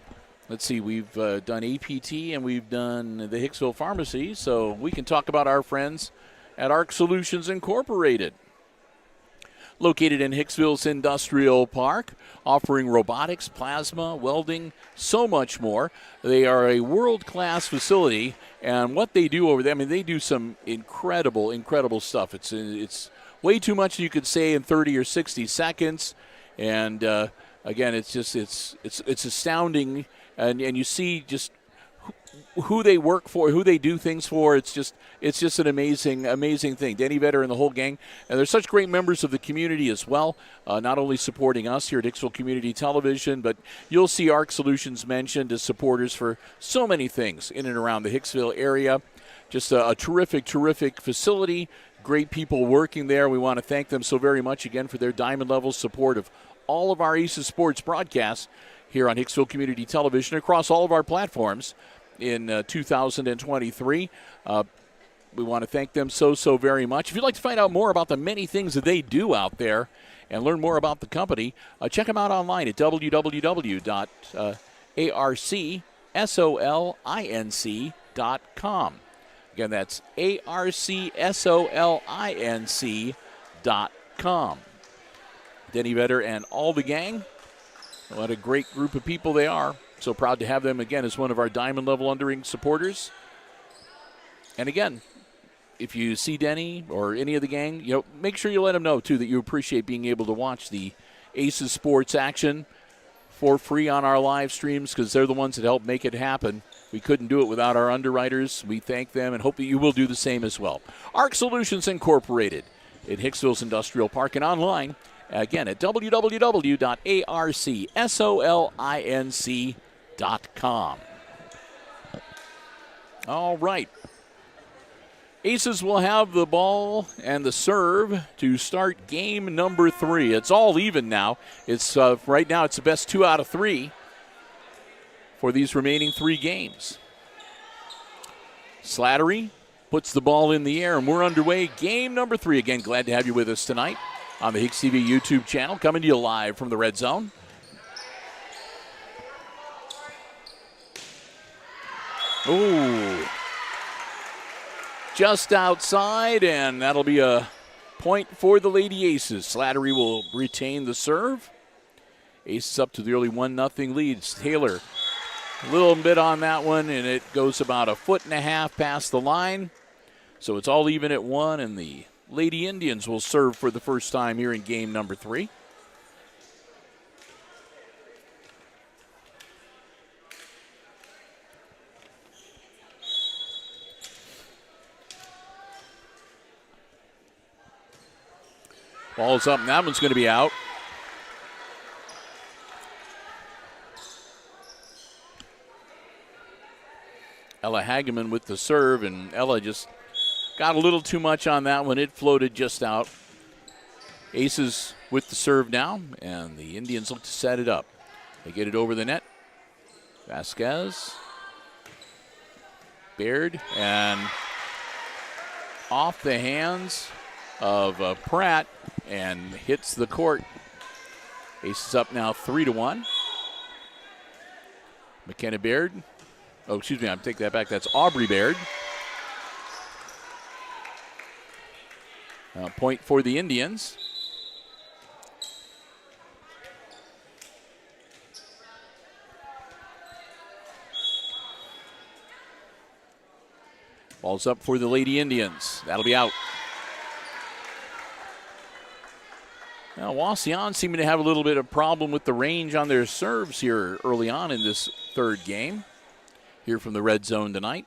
Let's see, we've done APT and we've done the Hicksville Pharmacy, so we can talk about our friends at ARC Solutions Incorporated. Located in Hicksville's Industrial Park, offering robotics, plasma, welding, so much more. They are a world-class facility, and what they do over there, I mean, they do some incredible stuff. It's way too much you could say in 30 or 60 seconds, and again, it's astounding, and you see just who they work for, who they do things for. It's just an amazing thing. Denny Vetter and the whole gang, and they're such great members of the community as well. Not only supporting us here at Hicksville Community Television, but you'll see ARC Solutions mentioned as supporters for so many things in and around the Hicksville area. Just a terrific facility. Great people working there. We want to thank them so very much again for their diamond level support of all of our Aces Sports broadcasts here on Hicksville Community Television across all of our platforms in 2023. We want to thank them so very much. If you'd like to find out more about the many things that they do out there and learn more about the company, check them out online at www.arcsolinc.com. Again, that's arcsolinc.com. Denny Vetter and all the gang. What a great group of people they are. So proud to have them again as one of our Diamond Level Undering supporters. And again, if you see Denny or any of the gang, make sure you let them know too that you appreciate being able to watch the Aces Sports action for free on our live streams, because they're the ones that help make it happen. We couldn't do it without our underwriters. We thank them and hope that you will do the same as well. ARC Solutions Incorporated in Hicksville's Industrial Park and online, again, at www.arcsolinc.com. All right. Aces will have the ball and the serve to start game number 3. It's all even now. It's right now it's the best 2 out of 3 for these remaining 3 games. Slattery puts the ball in the air, and we're underway. Game number 3. Again, glad to have you with us tonight on the HIX-TV YouTube channel, coming to you live from the red zone. Ooh. Just outside, and that'll be a point for the Lady Aces. Slattery will retain the serve. Aces up to the early 1-0 lead. Taylor, a little bit on that one, and it goes about 1.5 feet past the line. So it's all even at 1, and the Lady Indians will serve for the first time here in game number 3. Ball's up, and that one's going to be out. Ella Hageman with the serve, and Ella just got a little too much on that one. It floated just out. Aces with the serve now, and the Indians look to set it up. They get it over the net. Vasquez. Baird, and off the hands of Pratt, and hits the court. Aces up now 3-1. McKenna Baird. Oh, excuse me, I'm taking that back. That's Aubrey Baird. Point for the Indians. Ball's up for the Lady Indians. That'll be out. Now, Wauseon seeming to have a little bit of problem with the range on their serves here early on in this third game. Here from the red zone tonight.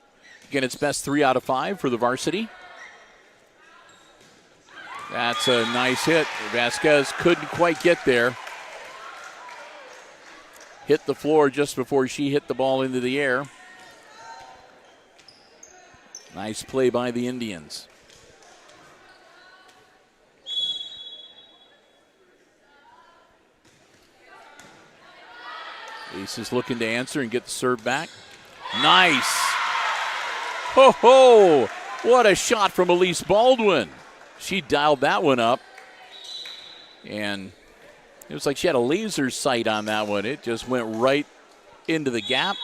Again, it's best 3 out of 5 for the varsity. That's a nice hit. Vasquez couldn't quite get there. Hit the floor just before she hit the ball into the air. Nice play by the Indians. Aces looking to answer and get the serve back. Nice. Ho ho! What a shot from Elise Baldwin. She dialed that one up. And it was like she had a laser sight on that one. It just went right into the gap.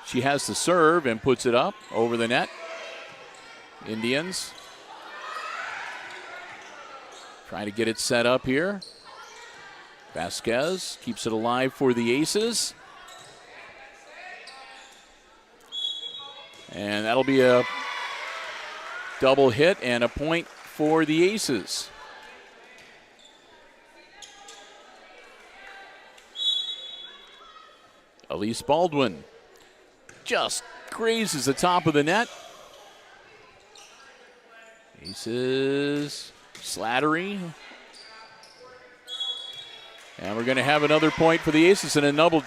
She has the serve and puts it up over the net. Indians trying to get it set up here. Vasquez keeps it alive for the Aces. And that'll be a double hit and a point for the Aces. Elise Baldwin just grazes the top of the net. Aces, Slattery. And we're going to have another point for the Aces and another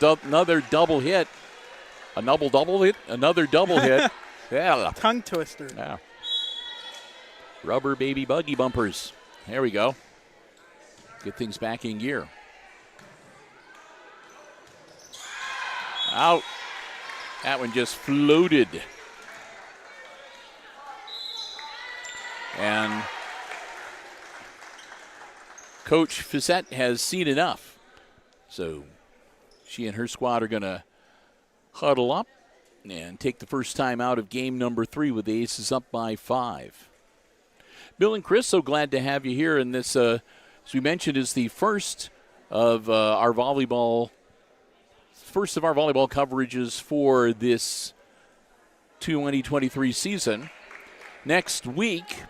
double hit. Another double hit. Yeah. Tongue twister. Yeah. Rubber baby buggy bumpers. There we go. Get things back in gear. Out. That one just floated. And Coach Fissette has seen enough. So she and her squad are going to huddle up and take the first time out of game number 3 with the Aces up by 5. Bill and Chris, so glad to have you here. And this, as we mentioned, is the first of our volleyball coverages for this 2023 season. Next week,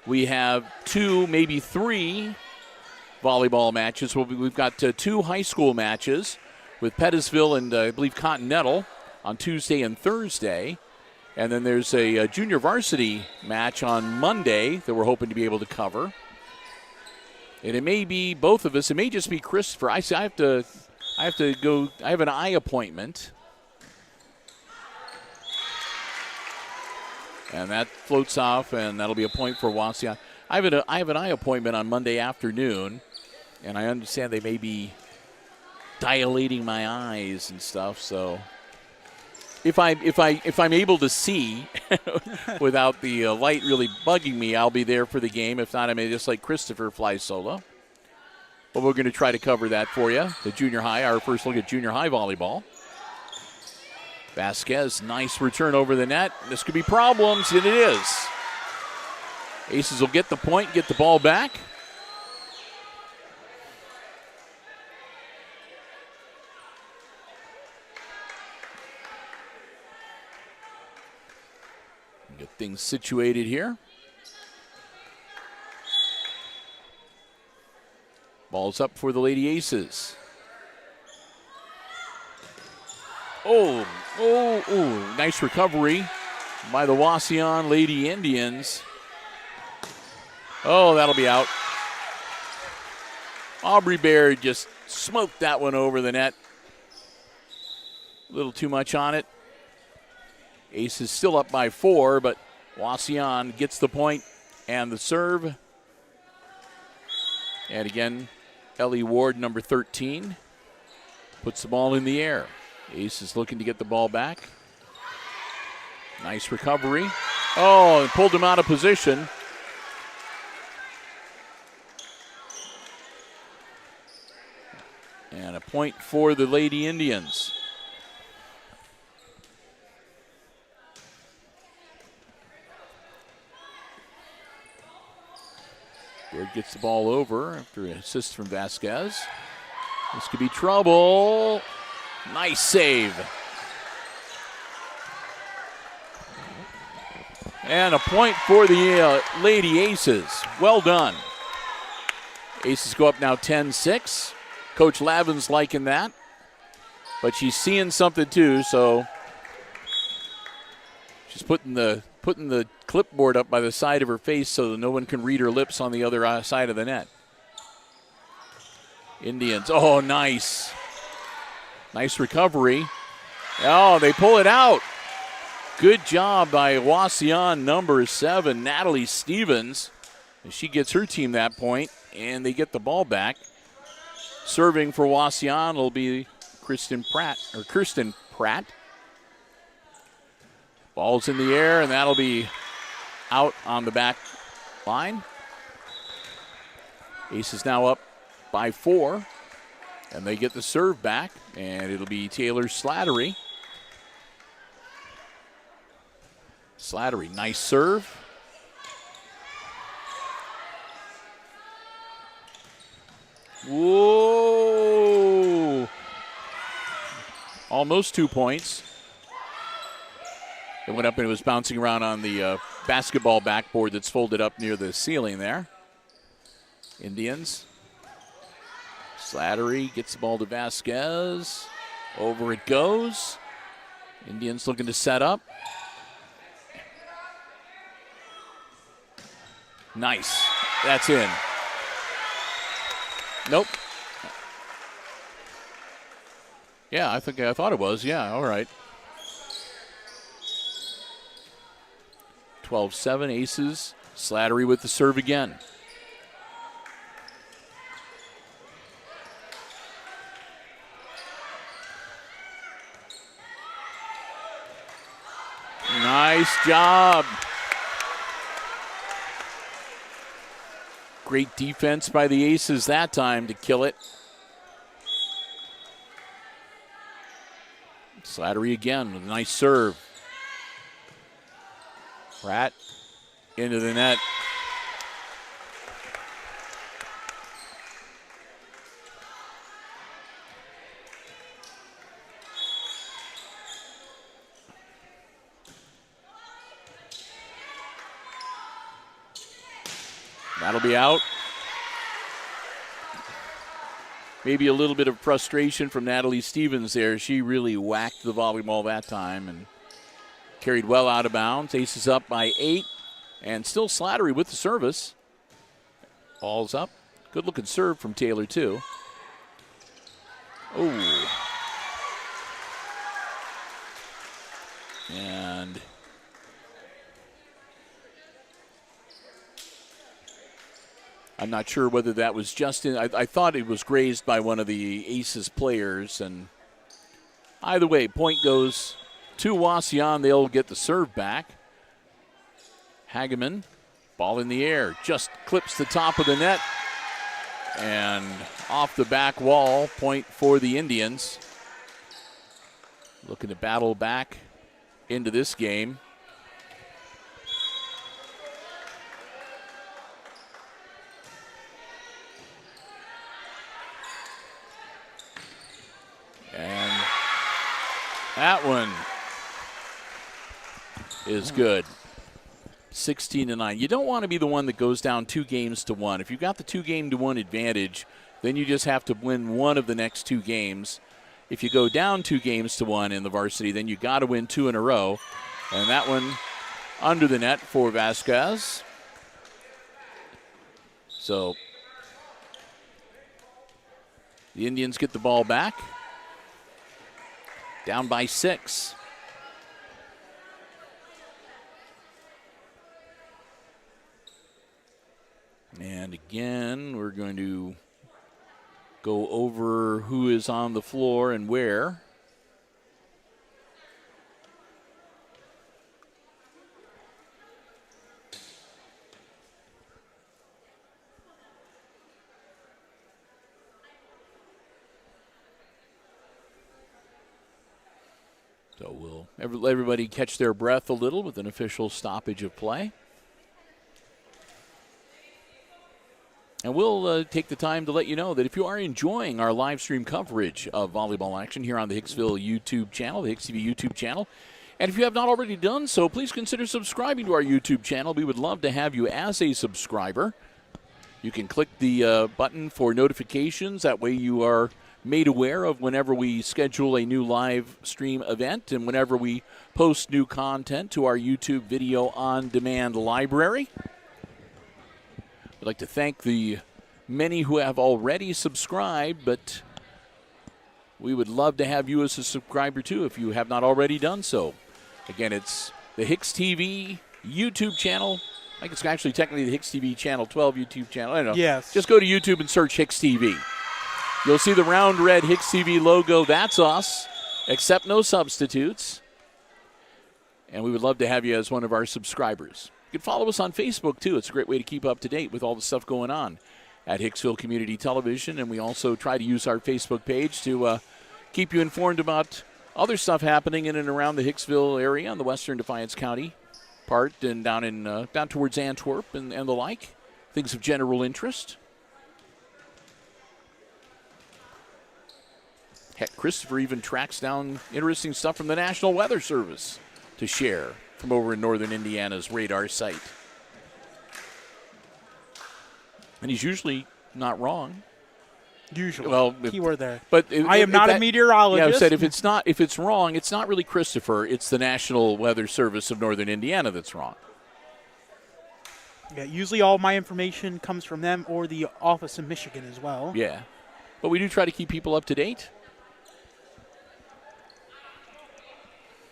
we have 2, maybe 3 volleyball matches. We've got 2 high school matches with Pettisville and I believe Continental on Tuesday and Thursday. And then there's a junior varsity match on Monday that we're hoping to be able to cover. And it may be both of us. It may just be Christopher. I have to go. I have an eye appointment. And that floats off, and that'll be a point for Wauseon. I have an eye appointment on Monday afternoon, and I understand they may be dilating my eyes and stuff. So if I'm able to see without the light really bugging me, I'll be there for the game. If not, I may just like Christopher fly solo. But we're going to try to cover that for you. The junior high, our first look at junior high volleyball. Vasquez, nice return over the net. This could be problems, and it is. Aces will get the point, get the ball back. Get things situated here. Ball's up for the Lady Aces. Oh, nice recovery by the Wauseon Lady Indians. Oh, that'll be out. Aubrey Baird just smoked that one over the net. A little too much on it. Aces still up by 4, but Wauseon gets the point and the serve. And again, Ellie Ward, number 13, puts the ball in the air. Ace is looking to get the ball back. Nice recovery. Oh, and pulled him out of position. And a point for the Lady Indians. Baird gets the ball over after an assist from Vasquez. This could be trouble. Nice save. And a point for the Lady Aces. Well done. Aces go up now 10-6. Coach Lavin's liking that. But she's seeing something too, so she's putting the clipboard up by the side of her face so that no one can read her lips on the other side of the net. Indians, oh, nice. Nice recovery. Oh, they pull it out. Good job by Wauseon, number 7, Natalie Stevens. And she gets her team that point, and they get the ball back. Serving for Wauseon will be Kirsten Pratt. Ball's in the air, and that'll be out on the back line. Aces now up by 4, and they get the serve back, and it'll be Taylor Slattery. Slattery, nice serve. Whoa! Almost 2 points. It went up and it was bouncing around on the basketball backboard that's folded up near the ceiling there. Indians. Slattery gets the ball to Vasquez. Over it goes. Indians looking to set up. Nice. That's in. Nope. Yeah, I thought it was. Yeah, all right. 12-7, aces. Slattery with the serve again. Nice job. Great defense by the aces that time to kill it. Slattery again with a nice serve. Pratt into the net. That'll be out. Maybe a little bit of frustration from Natalie Stevens there. She really whacked the volleyball that time and carried well out of bounds. Aces up by 8, and still Slattery with the service. Ball's up. Good looking serve from Taylor too. Oh. And I'm not sure whether that was just in. I thought it was grazed by one of the Aces players. And either way, point goes to Wauseon. They'll get the serve back. Hageman, ball in the air, just clips the top of the net. And off the back wall, point for the Indians. Looking to battle back into this game. And that one is good. 16-9. You don't want to be the one that goes down 2-1. If you've got the 2-1 advantage, then you just have to win one of the next 2 games. If you go down 2-1 in the varsity, then you got to win 2 in a row. And that one under the net for Vasquez. So the Indians get the ball back. Down by 6. And again, we're going to go over who is on the floor and where. So we'll let everybody catch their breath a little with an official stoppage of play. And we'll take the time to let you know that if you are enjoying our live stream coverage of volleyball action here on the Hicksville YouTube channel, the HIX-TV YouTube channel, and if you have not already done so, please consider subscribing to our YouTube channel. We would love to have you as a subscriber. You can click the button for notifications. That way you are made aware of whenever we schedule a new live stream event and whenever we post new content to our YouTube video on demand library. I'd like to thank the many who have already subscribed, but we would love to have you as a subscriber too if you have not already done so. Again, it's the HIX-TV YouTube channel. I think it's actually technically the HIX-TV channel 12 YouTube channel. I don't know. Yes. Just go to YouTube and search HIX-TV. You'll see the round red HIX-TV logo. That's us, except no substitutes. And we would love to have you as one of our subscribers. You can follow us on Facebook, too. It's a great way to keep up to date with all the stuff going on at Hicksville Community Television. And we also try to use our Facebook page to keep you informed about other stuff happening in and around the Hicksville area on the western Defiance County part and down towards Antwerp and the like. Things of general interest. Heck, Christopher even tracks down interesting stuff from the National Weather Service to share from over in northern Indiana's radar site. And he's usually not wrong. Usually. Well, keyword there. But I am not a meteorologist. Yeah, I said if it's wrong, it's not really Christopher. It's the National Weather Service of Northern Indiana that's wrong. Yeah, usually all my information comes from them or the office in Michigan as well. Yeah, but we do try to keep people up to date.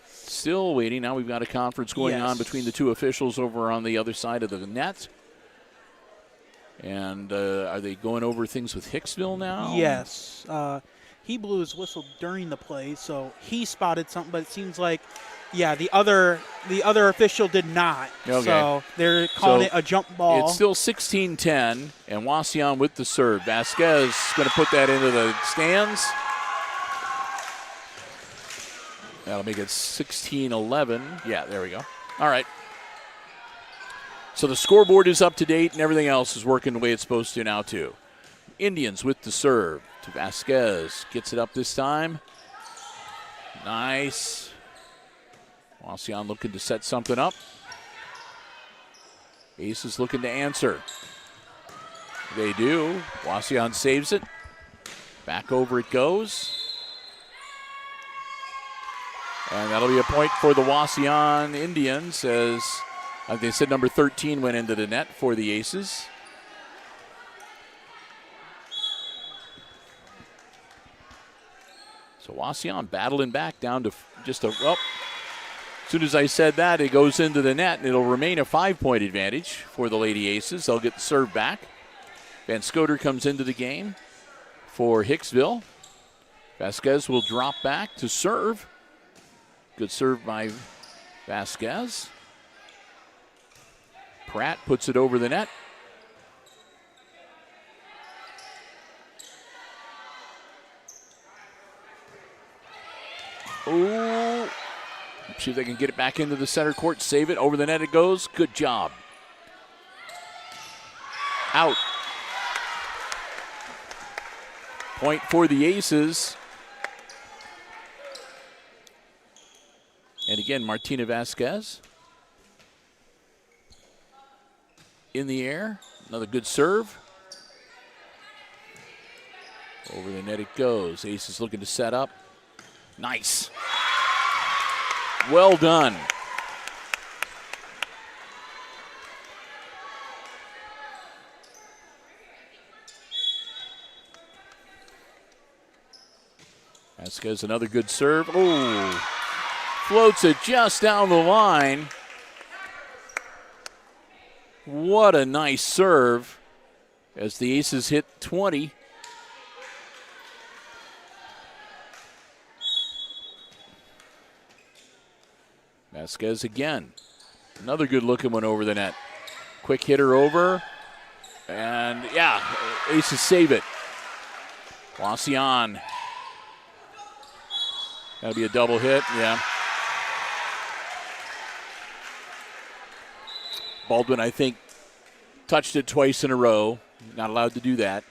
Still waiting. Now we've got a conference going on between the two officials over on the other side of the net. And are they going over things with Hicksville now? Yes. He blew his whistle during the play, so he spotted something, but it seems like, the other official did not. Okay. So they're calling it a jump ball. It's still 16-10, and Wauseon with the serve. Vasquez going to put that into the stands. That'll make it 16-11. Yeah, there we go. All right. So the scoreboard is up to date, and everything else is working the way it's supposed to now, too. Indians with the serve to Vasquez. Gets it up this time. Nice. Wauseon looking to set something up. Aces looking to answer. They do. Wauseon saves it. Back over it goes. And that'll be a point for the Wauseon Indians as, like they said, number 13 went into the net for the Aces. So Wauseon battling back down to just a, well, as soon as I said that, it goes into the net, and it'll remain a 5-point advantage for the Lady Aces. They'll get the serve back. Van Scoter comes into the game for Hicksville. Vasquez will drop back to serve. Good serve by Vasquez. Pratt puts it over the net. Ooh. See if they can get it back into the center court. Save it. Over the net it goes. Good job. Out. Point for the Aces. And again, Martina Vasquez. In the air. Another good serve. Over the net it goes. Aces looking to set up. Nice. Well done. Vasquez, another good serve. Oh, floats it just down the line. What a nice serve as the Aces hit 20. Vasquez again. Another good looking one over the net. Quick hitter over. And yeah, Aces save it. Wauseon. That'll be a double hit, yeah. Baldwin, I think, touched it twice in a row. Not allowed to do that.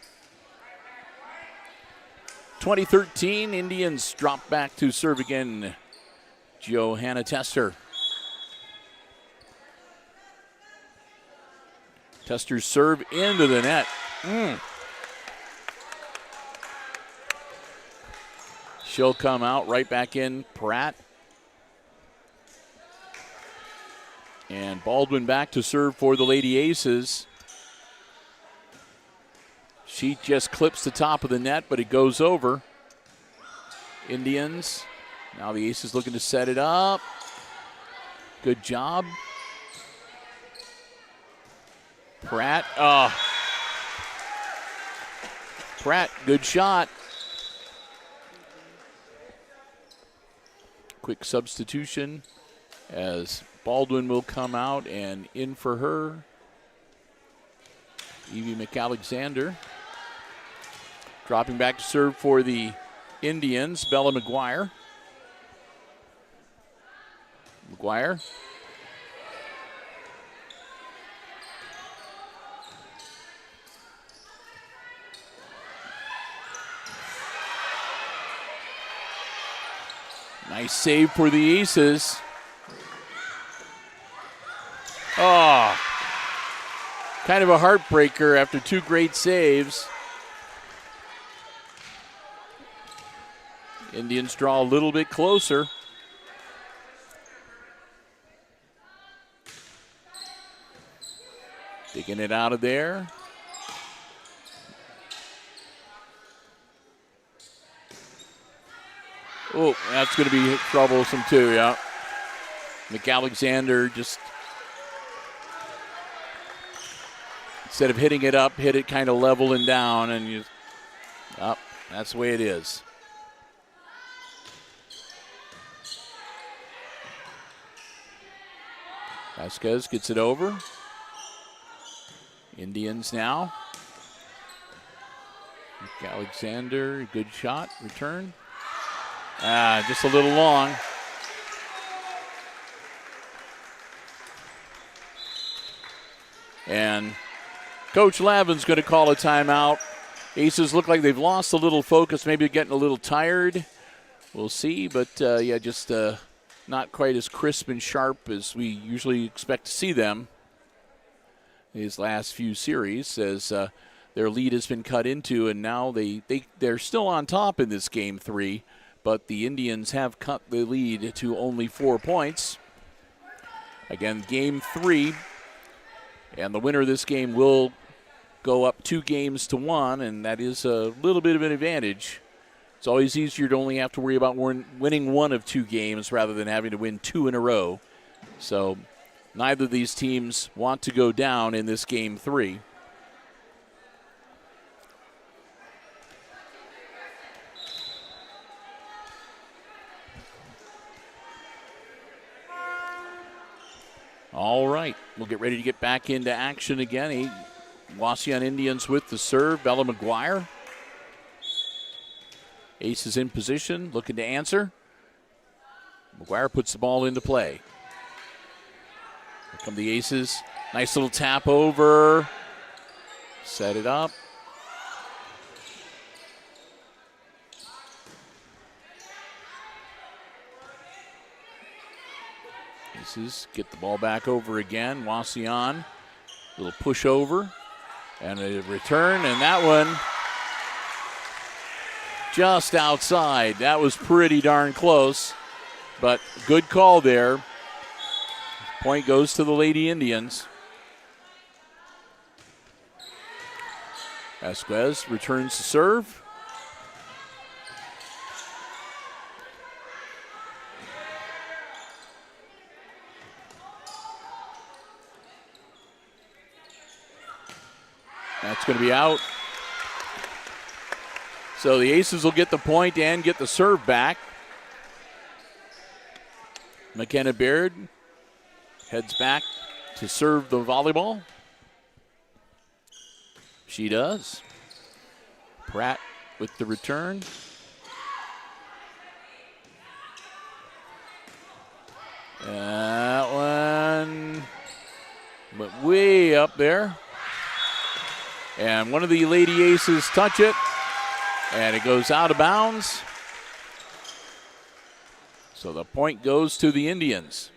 2013, Indians drop back to serve again. Johanna Tester. Tester's serve into the net. She'll come out right back in. Pratt. And Baldwin back to serve for the Lady Aces. She just clips the top of the net, but it goes over. Indians. Now the Aces looking to set it up. Good job. Pratt. Pratt, good shot. Quick substitution as Baldwin will come out and in for her. Evie McAlexander. Dropping back to serve for the Indians, Bella McGuire. McGuire. Nice save for the Aces. Oh, kind of a heartbreaker after two great saves. Indians draw a little bit closer. Digging it out of there. Oh, that's going to be troublesome too, yeah. McAlexander just, instead of hitting it up, hit it kind of level and down, and you, oh, that's the way it is. Vasquez gets it over. Indians now. McAlexander, good shot, return. Just a little long. And Coach Lavin's going to call a timeout. Aces look like they've lost a little focus, maybe getting a little tired. We'll see, but yeah, just not quite as crisp and sharp as we usually expect to see them these last few series, as their lead has been cut into, and now they're still on top in this game 3, but the Indians have cut the lead to only 4 points. Again, game 3, and the winner of this game will go up 2-1, and that is a little bit of an advantage. It's always easier to only have to worry about winning one of 2 games rather than having to win 2 in a row. So neither of these teams want to go down in this game 3. All right, we'll get ready to get back into action again. Wauseon Indians with the serve. Bella McGuire. Ace is in position, looking to answer. McGuire puts the ball into play. Here come the Aces. Nice little tap over. Set it up. Aces get the ball back over again. Wauseon, little push over and a return, and that one just outside. That was pretty darn close, but good call there. Point goes to the Lady Indians. Vasquez returns to serve. That's going to be out. So the Aces will get the point and get the serve back. McKenna Baird heads back to serve the volleyball. She does. Pratt with the return. That one went way up there. And one of the Lady Aces touch it, and it goes out of bounds. So the point goes to the Indians.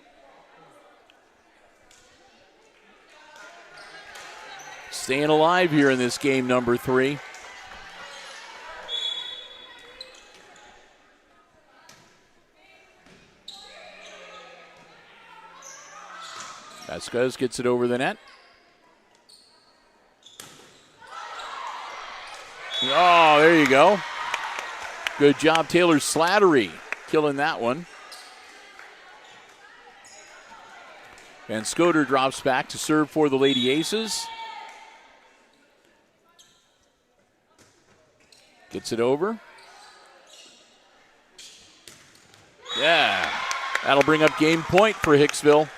Staying alive here in this game number 3. Vasquez gets it over the net. Oh, there you go. Good job, Taylor Slattery, killing that one. And Scoter drops back to serve for the Lady Aces. Gets it over. Yeah, that'll bring up game point for Hicksville.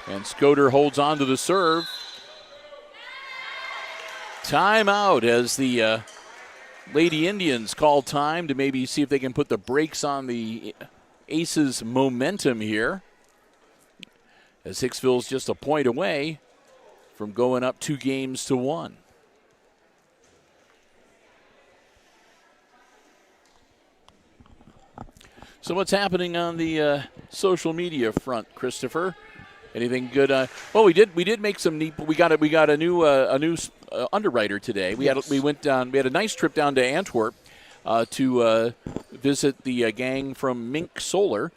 And Scoter holds on to the serve. Timeout as the Lady Indians call time to maybe see if they can put the brakes on the Aces' momentum here, as Hicksville's just a point away from going up 2-1. So what's happening on the social media front, Christopher? Anything good? Well, we did make some neat. We got a new underwriter today. We had a nice trip down to Antwerp. to visit the gang from Mink Solar.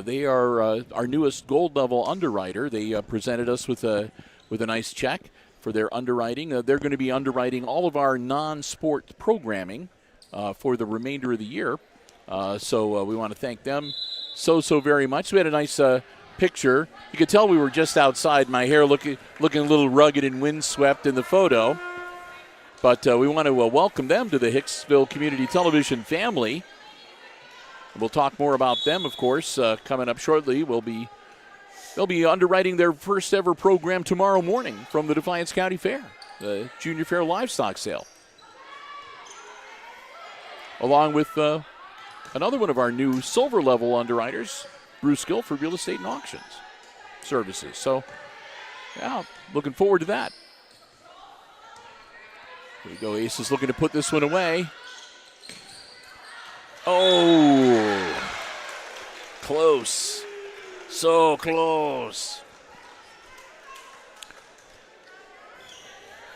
They are our newest gold level underwriter. They presented us with a nice check for their underwriting. They're going to be underwriting all of our non-sport programming for the remainder of the year. So we want to thank them so very much. We had a nice picture. You could tell we were just outside. My hair looking a little rugged and windswept in the photo. But we want to welcome them to the Hicksville Community Television family. We'll talk more about them, of course, coming up shortly. They'll be underwriting their first ever program tomorrow morning from the Defiance County Fair, the Junior Fair Livestock Sale. Along with another one of our new silver level underwriters, Bruce Gill, for real estate and auctions services. So, yeah, looking forward to that. Here we go. Ace is looking to put this one away. Oh, close. So close.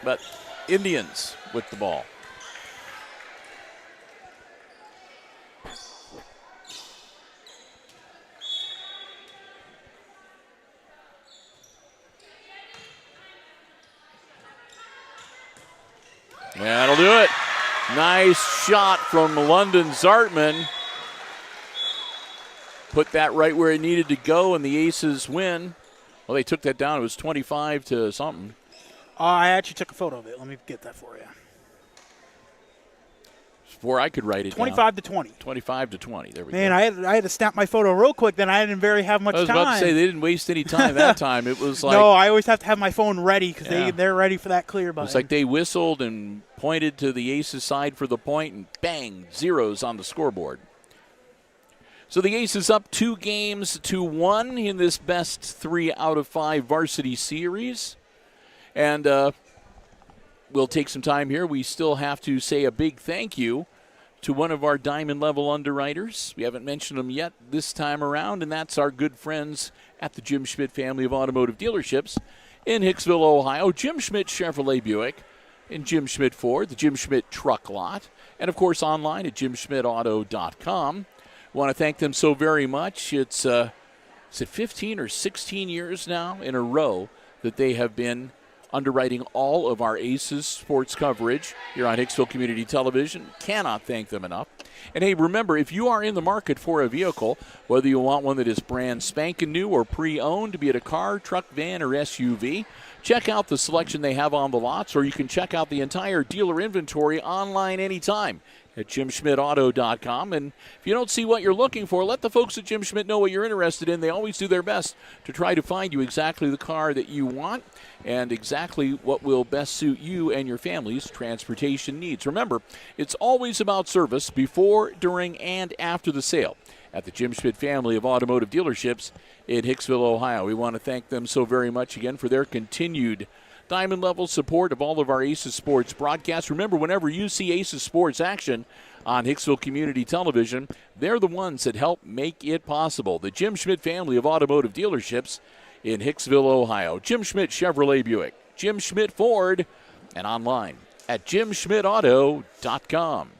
But Indians with the ball. That'll do it. Nice shot from London Zartman. Put that right where it needed to go, and the Aces win. Well, they took that down. It was 25 to something. I actually took a photo of it. Let me get that for you. Before I could write it 25 to 20. 25 to 20. There we go. Man, I had to snap my photo real quick. Then I didn't have much time. I was about to say they didn't waste any time that time. It was like no, I always have to have my phone ready because they're ready for that clear button. It's like they whistled and pointed to the Aces side for the point, and bang, zeros on the scoreboard. So the Aces up 2-1 in this best 3 out of 5 varsity series. And we'll take some time here. We still have to say a big thank you to one of our diamond level underwriters. We haven't mentioned them yet this time around, and that's our good friends at the Jim Schmidt family of automotive dealerships in Hicksville, Ohio. Jim Schmidt Chevrolet Buick and Jim Schmidt Ford, the Jim Schmidt Truck Lot, and of course online at jimschmidtauto.com. I want to thank them so very much. It's is it 15 or 16 years now in a row that they have been underwriting all of our Aces sports coverage here on Hicksville Community Television. Cannot thank them enough. And hey, remember, if you are in the market for a vehicle, whether you want one that is brand spanking new or pre-owned, be it a car, truck, van, or SUV, check out the selection they have on the lots, or you can check out the entire dealer inventory online anytime at jimschmidtauto.com. And if you don't see what you're looking for, let the folks at Jim Schmidt know what you're interested in. They always do their best to try to find you exactly the car that you want and exactly what will best suit you and your family's transportation needs. Remember, it's always about service before, during, and after the sale at the Jim Schmidt family of automotive dealerships in Hicksville, Ohio. We want to thank them so very much again for their continued diamond level support of all of our Aces Sports broadcasts. Remember, whenever you see Aces Sports action on Hicksville Community Television, they're the ones that help make it possible. The Jim Schmidt family of automotive dealerships in Hicksville, Ohio. Jim Schmidt Chevrolet Buick, Jim Schmidt Ford, and online at jimschmidtauto.com.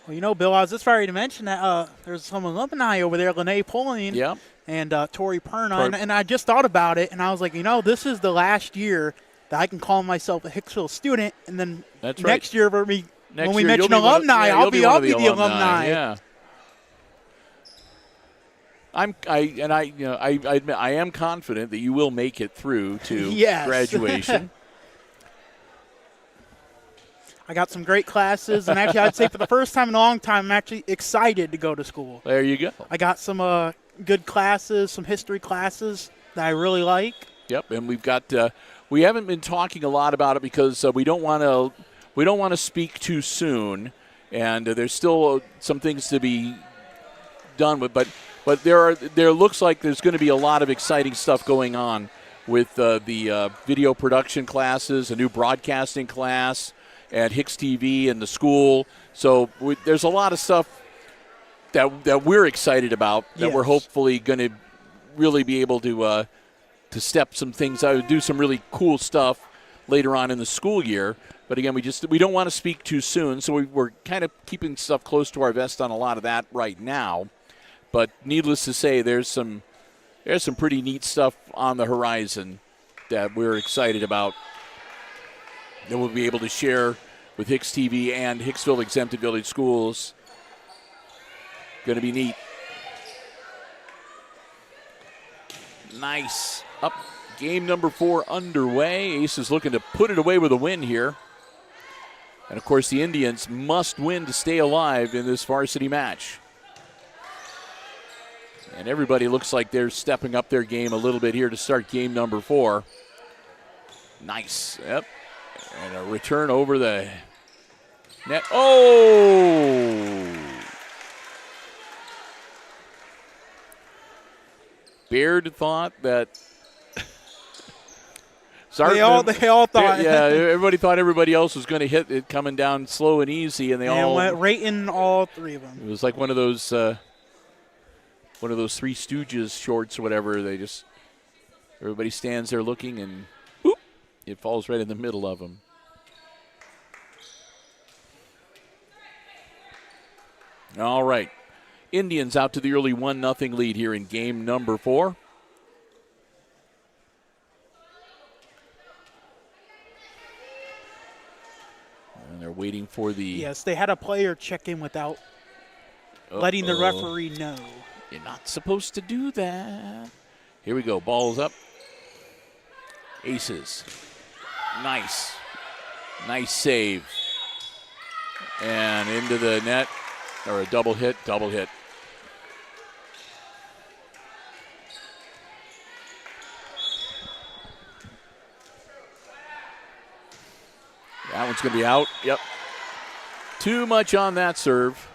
Well, you know, Bill, I was just ready to mention that there's some alumni over there, Lene Polian and Tori Perna, and I just thought about it, and I was like, you know, this is the last year that I can call myself a Hicksville student, and then next year when we mention alumni, I'll be the alumni. Yeah. I am confident that you will make it through to graduation. I got some great classes, and actually I'd say for the first time in a long time, I'm actually excited to go to school. There you go. I got some good classes, some history classes that I really like. Yep, and we've got we haven't been talking a lot about it because we don't want to speak too soon, and there's still some things to be done with, but there looks like there's going to be a lot of exciting stuff going on with the video production classes, a new broadcasting class at HIX-TV and the school. So there's a lot of stuff that we're excited about that we're hopefully going to really be able to step some things out, do some really cool stuff later on in the school year. But again, we don't want to speak too soon, so we're kind of keeping stuff close to our vest on a lot of that right now. But needless to say, there's some pretty neat stuff on the horizon that we're excited about that we'll be able to share with HIX-TV and Hicksville Exempted Village Schools. Going to be neat. Nice. Up. Game number 4 underway. Aces looking to put it away with a win here. And, of course, the Indians must win to stay alive in this varsity match. And everybody looks like they're stepping up their game a little bit here to start game number 4. Nice. Yep. And a return over the net. Oh! Baird thought that They all thought. Yeah, everybody thought everybody else was going to hit it coming down slow and easy, and they all went right in all 3 of them. It was like one of those Three Stooges shorts or whatever. Everybody stands there looking, and whoop, it falls right in the middle of them. All right, Indians out to the early 1-0 lead here in game number 4. And they're waiting for the... Yes, they had a player check in without letting the referee know. You're not supposed to do that. Here we go. Ball's up. Aces. Nice. Nice save. And into the net. Or a double hit. Double hit. That one's going to be out. Yep. Too much on that serve.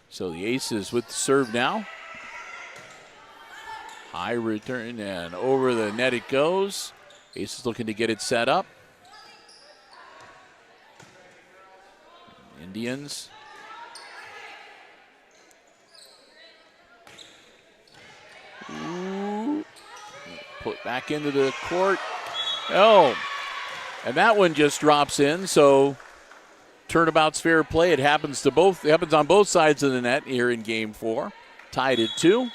So the Aces with the serve now. High return and over the net it goes. Aces looking to get it set up. Indians. Ooh. Put back into the court. Oh, and that one just drops in. So turnabout's fair play. It happens to both. It happens on both sides of the net here in Game 4. Tied at 2.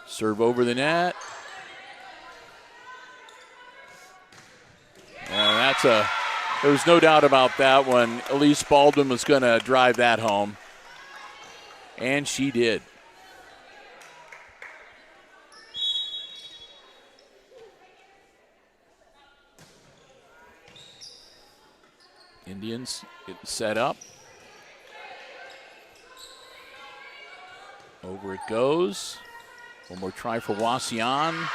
Serve over the net. And there was no doubt about that one. Elise Baldwin was going to drive that home. And she did. Indians get set up. Over it goes. One more try for Wauseon.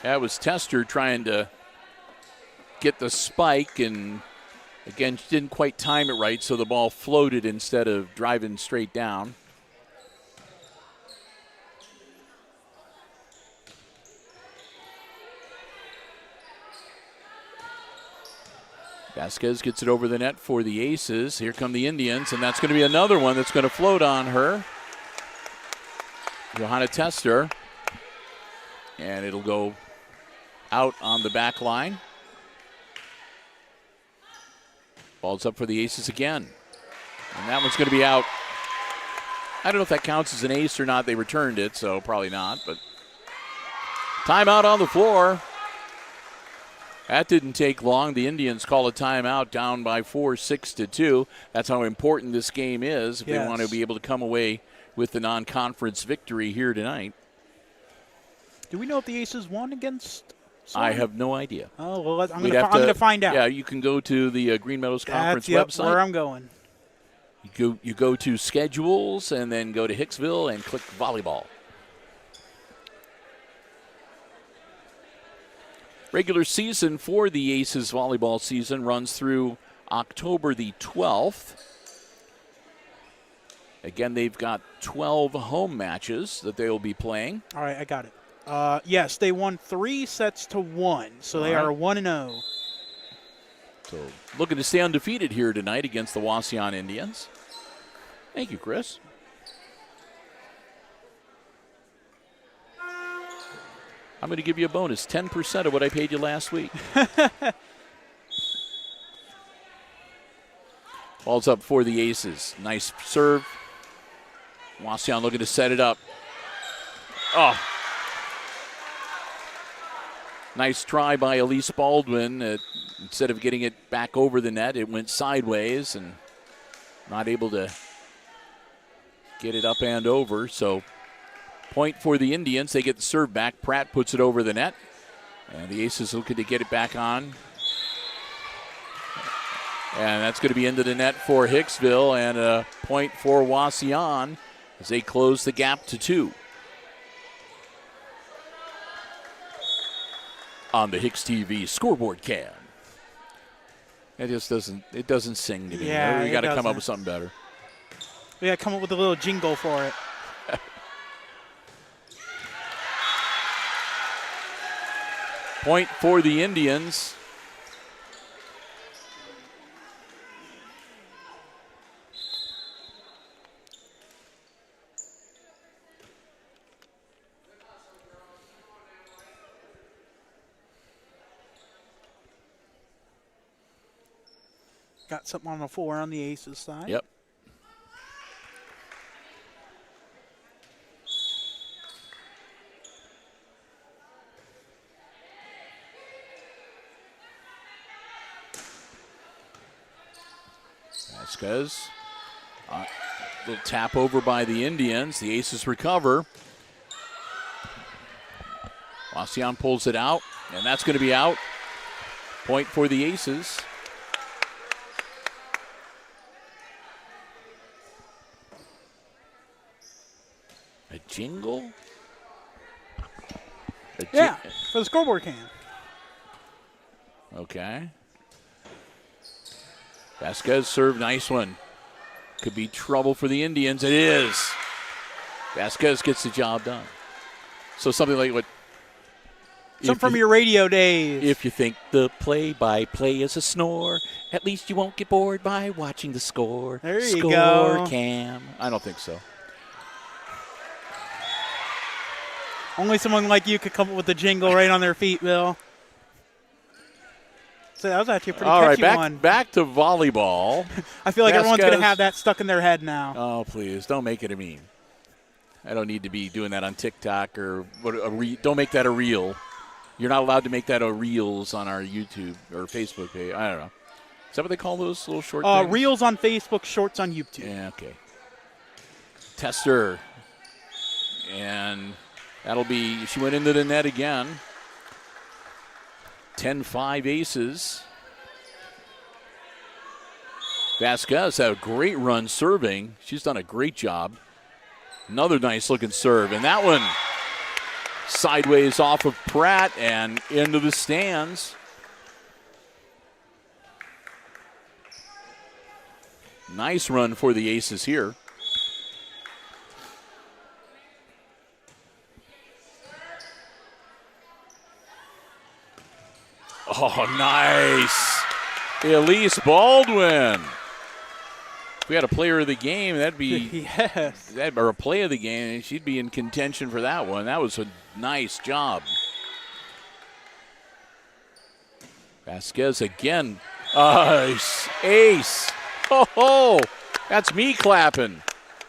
That was Tester trying to get the spike, and again, she didn't quite time it right, so the ball floated instead of driving straight down. Vasquez gets it over the net for the Aces. Here come the Indians, and that's going to be another one that's going to float on her. Johanna Tester. And it'll go out on the back line. Ball's up for the Aces again. And that one's going to be out. I don't know if that counts as an ace or not. They returned it, so probably not. But timeout on the floor. That didn't take long. The Indians call a timeout, down by 4, 6-2. That's how important this game is if they want to be able to come away with the non-conference victory here tonight. Do we know if the Aces won against Swan? I have no idea. Oh, well, I'm going to find out. Yeah, you can go to the Green Meadows Conference website. That's where I'm going. You go to schedules and then go to Hicksville and click volleyball. Regular season for the Aces volleyball season runs through October the 12th. Again, they've got 12 home matches that they will be playing. All right, I got it. Yes, they won 3-1, so they are 1-0. So looking to stay undefeated here tonight against the Wauseon Indians. Thank you, Chris. I'm going to give you a bonus, 10% of what I paid you last week. Ball's up for the Aces. Nice serve. Wauseon looking to set it up. Oh. Nice try by Elise Baldwin. Instead of getting it back over the net, it went sideways and not able to get it up and over. So point for the Indians. They get the serve back. Pratt puts it over the net. And the Aces looking to get it back on. And that's going to be into the net for Hicksville, and a point for Wauseon as they close the gap to 2. On the HIX-TV scoreboard cam. It just doesn't sing to me. Yeah, we got to come up with something better. We got to come up with a little jingle for it. Point for the Indians. Got something on the floor on the Aces side. Yep. Vasquez. Little tap over by the Indians. The Aces recover. Wauseon pulls it out, and that's going to be out. Point for the Aces. A jingle? Yeah, for the scoreboard cam. Okay. Vasquez serve, nice one. Could be trouble for the Indians. It is. Vasquez gets the job done. So something like what? Something from your radio days. If you think the play-by-play is a snore, at least you won't get bored by watching the score. There you go. Score cam. I don't think so. Only someone like you could come up with the jingle right on their feet, Bill. So that was actually a pretty catchy one. Back to volleyball. I feel like everyone's going to have that stuck in their head now. Oh, please, don't make it a meme. I don't need to be doing that on TikTok or don't make that a reel. You're not allowed to make that a reels on our YouTube or Facebook page. I don't know. Is that what they call those little short things? Reels on Facebook, shorts on YouTube. Yeah, okay. Tester. And that'll be, she went into the net again. 10-5 Aces. Vasquez had a great run serving. She's done a great job. Another nice looking serve. And that one sideways off of Pratt and into the stands. Nice run for the Aces here. Oh, nice. Elise Baldwin. If we had a player of the game, that'd be yes. Or a play of the game, she'd be in contention for that one. That was a nice job. Vasquez again. Ace. Oh, that's me clapping.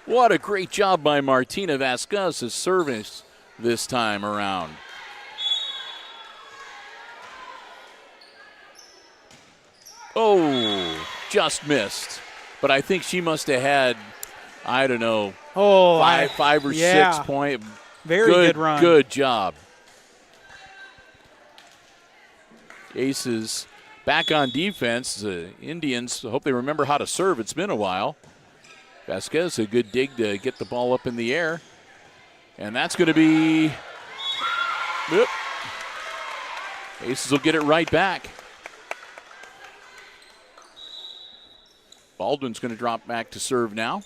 What a great job by Martina Vasquez's service this time around. Oh, just missed. But I think she must have had, I don't know, five or 6 point. Very good run. Good job. Aces back on defense. The Indians, hope they remember how to serve. It's been a while. Vasquez, a good dig to get the ball up in the air. And that's going to be, whoop. Aces will get it right back. Baldwin's going to drop back to serve now.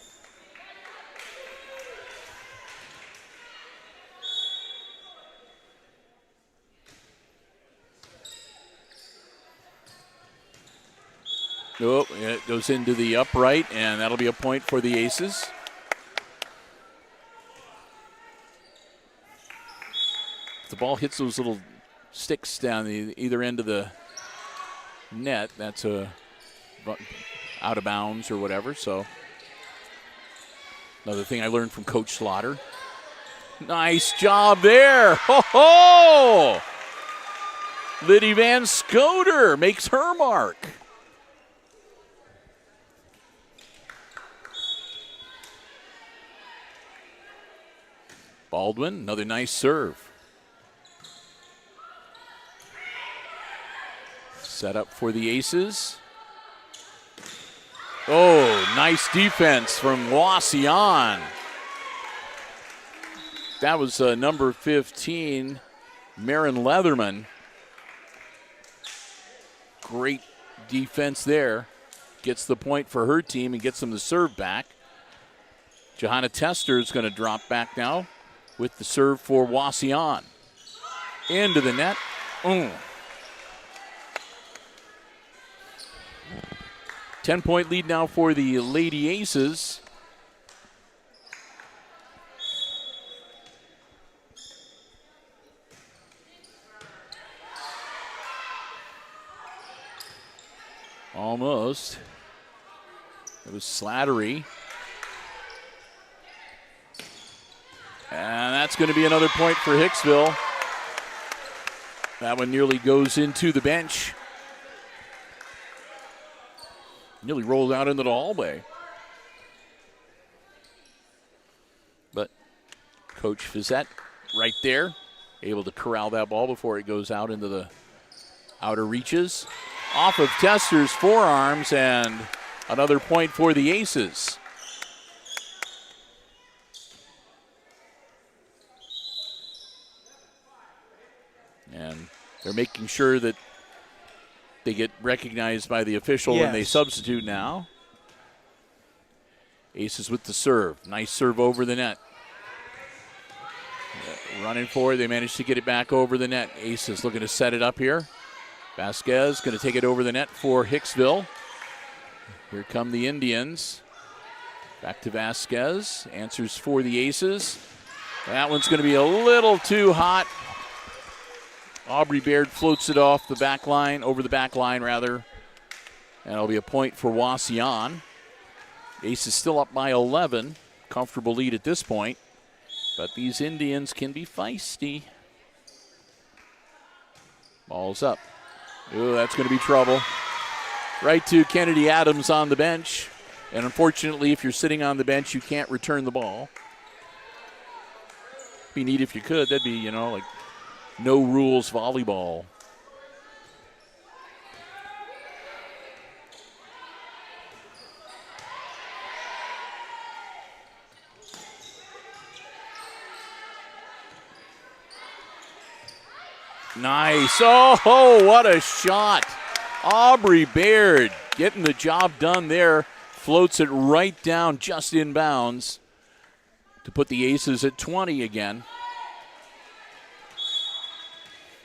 Oh, it goes into the upright, and that'll be a point for the Aces. If the ball hits those little sticks down either end of the net, that's out of bounds or whatever. So another thing I learned from Coach Slaughter. Nice job there. Ho ho! Liddy Van Scoter makes her mark. Baldwin, another nice serve. Set up for the Aces. Oh, nice defense from Wauseon. That was number 15, Marin Leatherman. Great defense there. Gets the point for her team and gets them the serve back. Johanna Tester is going to drop back now with the serve for Wauseon. Into the net. 10-point lead now for the Lady Aces. Almost. It was Slattery. And that's going to be another point for Hicksville. That one nearly goes into the bench. Nearly rolled out into the hallway. But Coach Fizette right there, able to corral that ball before it goes out into the outer reaches. Off of Tester's forearms, and another point for the Aces. And they're making sure that they get recognized by the official when they substitute now. Aces with the serve. Nice serve over the net. Running for it. They managed to get it back over the net. Aces looking to set it up here. Vasquez going to take it over the net for Hicksville. Here come the Indians. Back to Vasquez. Answers for the Aces. That one's going to be a little too hot. Aubrey Baird floats it off the back line, over the back line rather. And it'll be a point for Wauseon. Aces still up by 11. Comfortable lead at this point. But these Indians can be feisty. Ball's up. Ooh, that's going to be trouble. Right to Kennedy Adams on the bench. And unfortunately, if you're sitting on the bench, you can't return the ball. Be neat if you could. That'd be, like no rules volleyball. Nice. Oh, what a shot. Aubrey Baird getting the job done there. Floats it right down just in bounds to put the Aces at 20 again.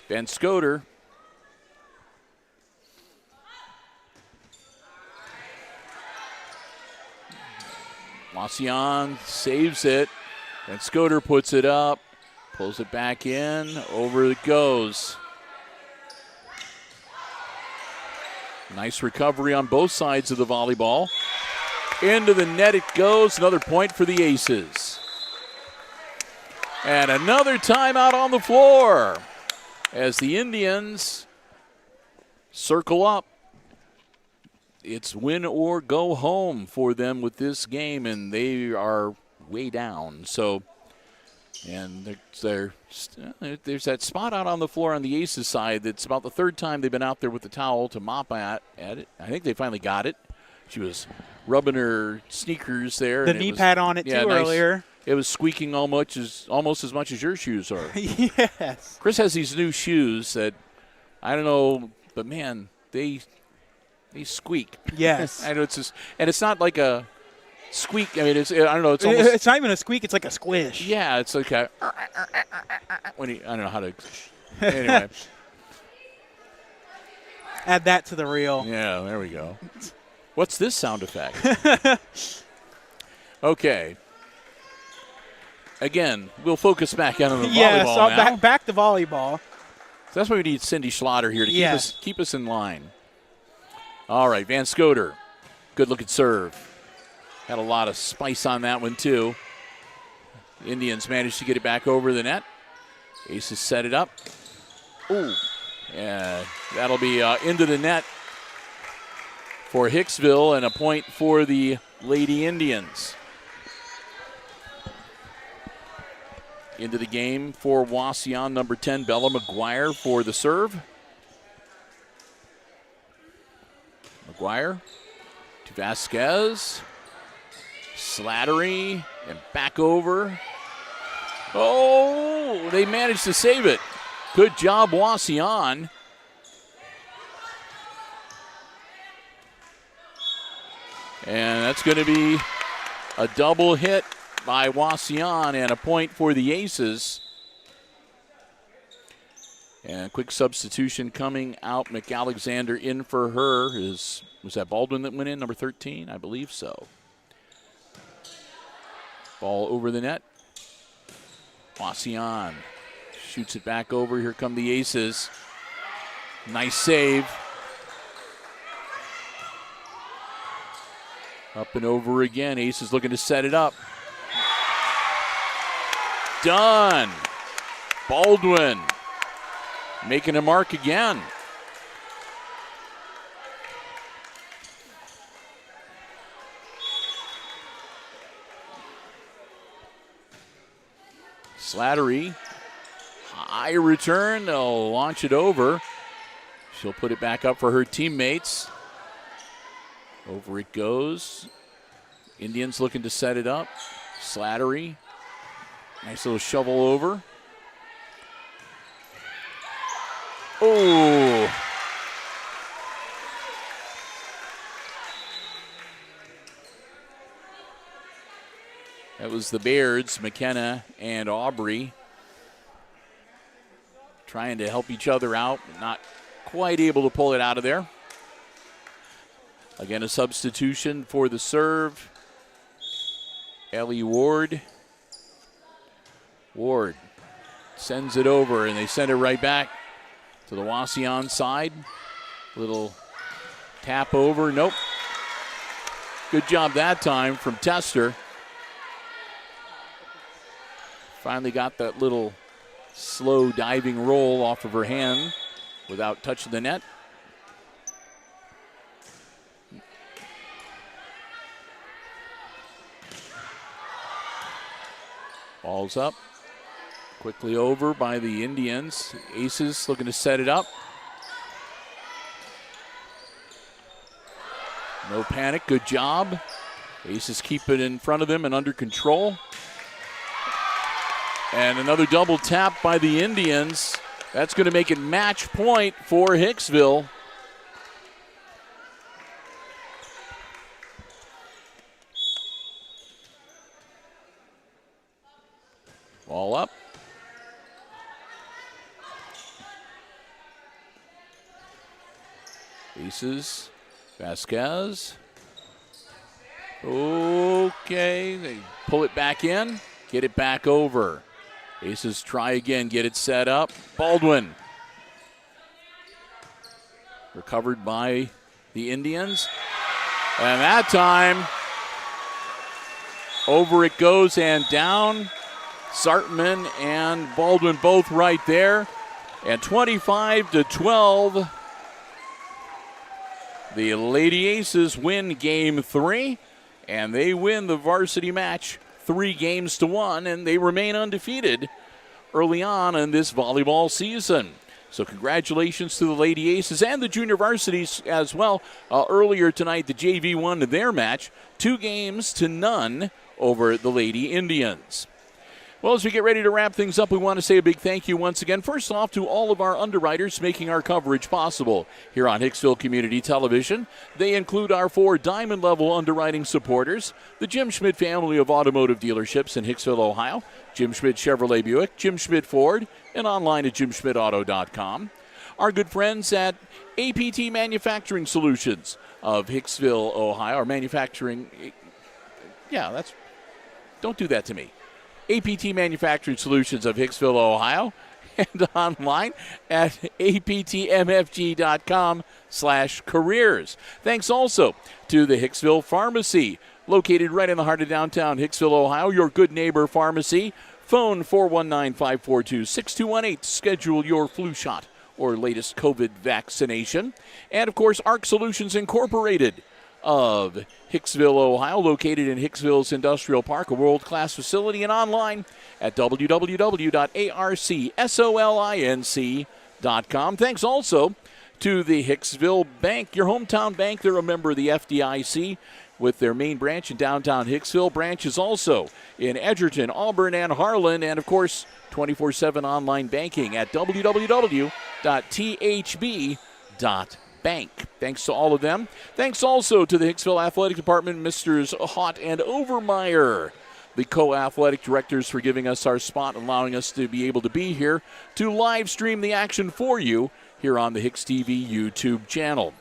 Van Scoter. Wauseon saves it. Van Scoter puts it up. Pulls it back in. Over it goes. Nice recovery on both sides of the volleyball. Into the net it goes. Another point for the Aces. And another timeout on the floor as the Indians circle up. It's win or go home for them with this game, and they are way down. So, and there's that spot out on the floor on the Aces side that's about the third time they've been out there with the towel to mop at it. I think they finally got it. She was rubbing her sneakers there. The knee pad on it too earlier. It was squeaking almost as much as your shoes are. Yes. Chris has these new shoes that, I don't know, but man, they squeak. Yes. I know and it's not like a squeak. I mean, I don't know. It's almost. It's not even a squeak. It's like a squish. Yeah, it's like a. I don't know how to. Anyway. Add that to the reel. Yeah, there we go. What's this sound effect? Okay. Again, we'll focus back on the volleyball now. Back to volleyball. So that's why we need Cindy Schlatter here to keep us in line. All right, Van Scoter. Good looking serve. Had a lot of spice on that one, too. The Indians managed to get it back over the net. Aces set it up. Ooh. Yeah, that'll be into the net for Hicksville and a point for the Lady Indians. Into the game for Wauseon, number 10, Bella McGuire for the serve. McGuire to Vasquez. Slattery and back over. Oh, they managed to save it. Good job, Wauseon. And that's going to be a double hit by Wauseon and a point for the Aces. And quick substitution coming out. McAlexander in for her. Was that Baldwin that went in, number 13? I believe so. Ball over the net. Wauseon shoots it back over. Here come the Aces. Nice save. Up and over again. Aces looking to set it up. Done. Baldwin making a mark again. Slattery. High return. They'll launch it over. She'll put it back up for her teammates. Over it goes. Indians looking to set it up. Slattery. Nice little shovel over. Oh. That was the Bairds, McKenna and Aubrey, trying to help each other out, but not quite able to pull it out of there. Again, a substitution for the serve. Ellie Ward. Ward sends it over, and they send it right back to the Wauseon side. Little tap over. Nope. Good job that time from Tester. Finally got that little slow diving roll off of her hand without touching the net. Ball's up. Quickly over by the Indians. Aces looking to set it up. No panic. Good job. Aces keep it in front of them and under control. And another double tap by the Indians. That's going to make it match point for Hicksville. Ball up. Aces. Vasquez. Okay, they pull it back in, get it back over. Aces try again, get it set up. Baldwin. Recovered by the Indians. And that time, over it goes and down. Sartman and Baldwin both right there. And 25-12. The Lady Aces win game 3, and they win the varsity match 3-1, and they remain undefeated early on in this volleyball season. So congratulations to the Lady Aces and the junior varsities as well. Earlier tonight, the JV won their match 2-0 over the Lady Indians. Well, as we get ready to wrap things up, we want to say a big thank you once again, first off, to all of our underwriters making our coverage possible here on Hicksville Community Television. They include our 4 diamond-level underwriting supporters, the Jim Schmidt family of automotive dealerships in Hicksville, Ohio, Jim Schmidt Chevrolet Buick, Jim Schmidt Ford, and online at jimschmidtauto.com. Our good friends at APT Manufacturing Solutions, of Hicksville, Ohio, or manufacturing. Yeah, don't do that to me. APT Manufacturing Solutions of Hicksville, Ohio, and online at aptmfg.com/careers. Thanks also to the Hicksville Pharmacy, located right in the heart of downtown Hicksville, Ohio, your good neighbor pharmacy. Phone 419-542-6218 to schedule your flu shot or latest COVID vaccination. And, of course, ARC Solutions Incorporated of Hicksville, Ohio, located in Hicksville's Industrial Park, a world-class facility, and online at www.arcsolinc.com. Thanks also to the Hicksville Bank, your hometown bank. They're a member of the FDIC with their main branch in downtown Hicksville. Branches also in Edgerton, Auburn, and Harlan, and, of course, 24/7 online banking at www.thb.bank. Thanks to all of them. Thanks also to the Hicksville Athletic Department, Misters Hott and Overmeyer, the co-athletic directors, for giving us our spot and allowing us to be able to be here to live stream the action for you here on the HIX-TV YouTube channel.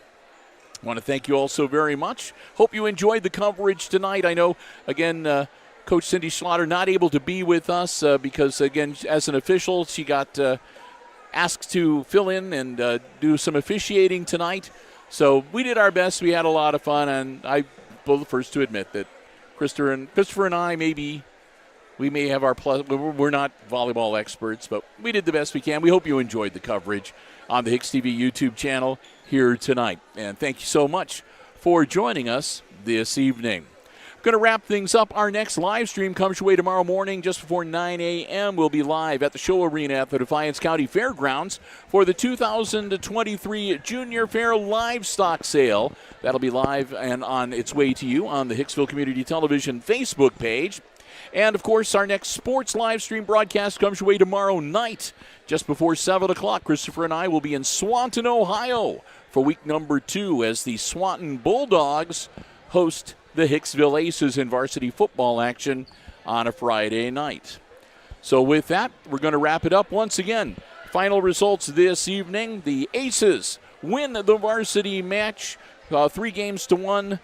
I want to thank you all so very much. Hope you enjoyed the coverage tonight. I know, again, Coach Cindy Schlatter not able to be with us because, again, as an official, she got asked to fill in and do some officiating tonight. So we did our best. We had a lot of fun, and I'm the first to admit that Christopher and I we may have our plus. We're not volleyball experts, but we did the best we can. We hope you enjoyed the coverage on the HIX-TV YouTube channel here tonight. And thank you so much for joining us this evening. Going to wrap things up. Our next live stream comes your way tomorrow morning just before 9 a.m. We'll be live at the Show Arena at the Defiance County Fairgrounds for the 2023 Junior Fair Livestock Sale. That'll be live and on its way to you on the Hicksville Community Television Facebook page. And, of course, our next sports live stream broadcast comes your way tomorrow night just before 7 o'clock. Christopher and I will be in Swanton, Ohio for week number 2 as the Swanton Bulldogs host the Hicksville Aces in varsity football action on a Friday night. So with that, we're going to wrap it up once again. Final results this evening. The Aces win the varsity match 3-1.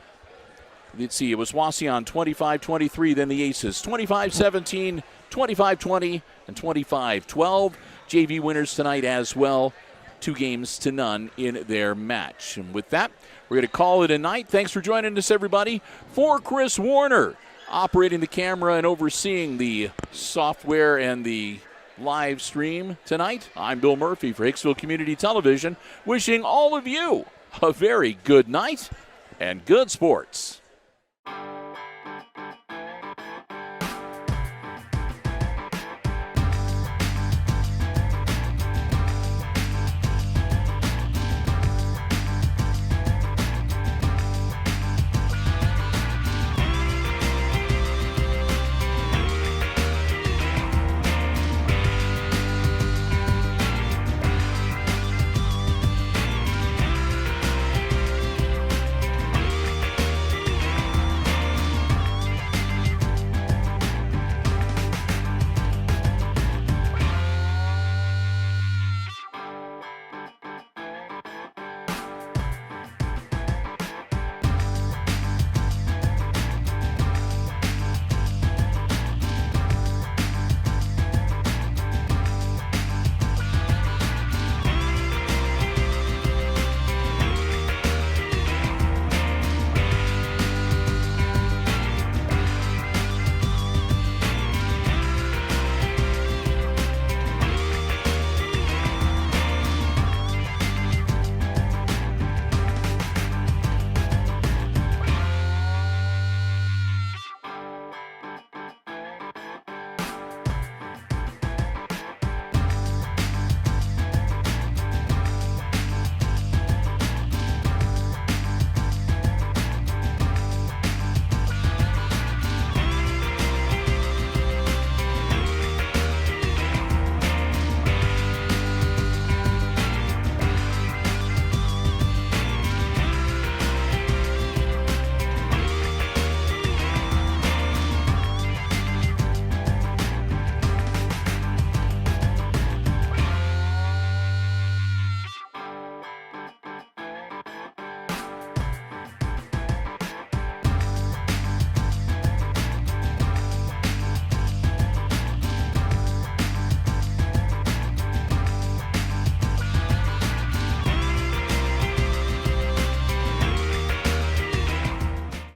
Let's see, it was Wauseon 25-23, then the Aces 25-17, 25-20, and 25-12. JV winners tonight as well, 2-0 in their match. And with that, we're going to call it a night. Thanks for joining us, everybody. For Chris Warner, operating the camera and overseeing the software and the live stream tonight, I'm Bill Murphy for Hicksville Community Television, wishing all of you a very good night and good sports.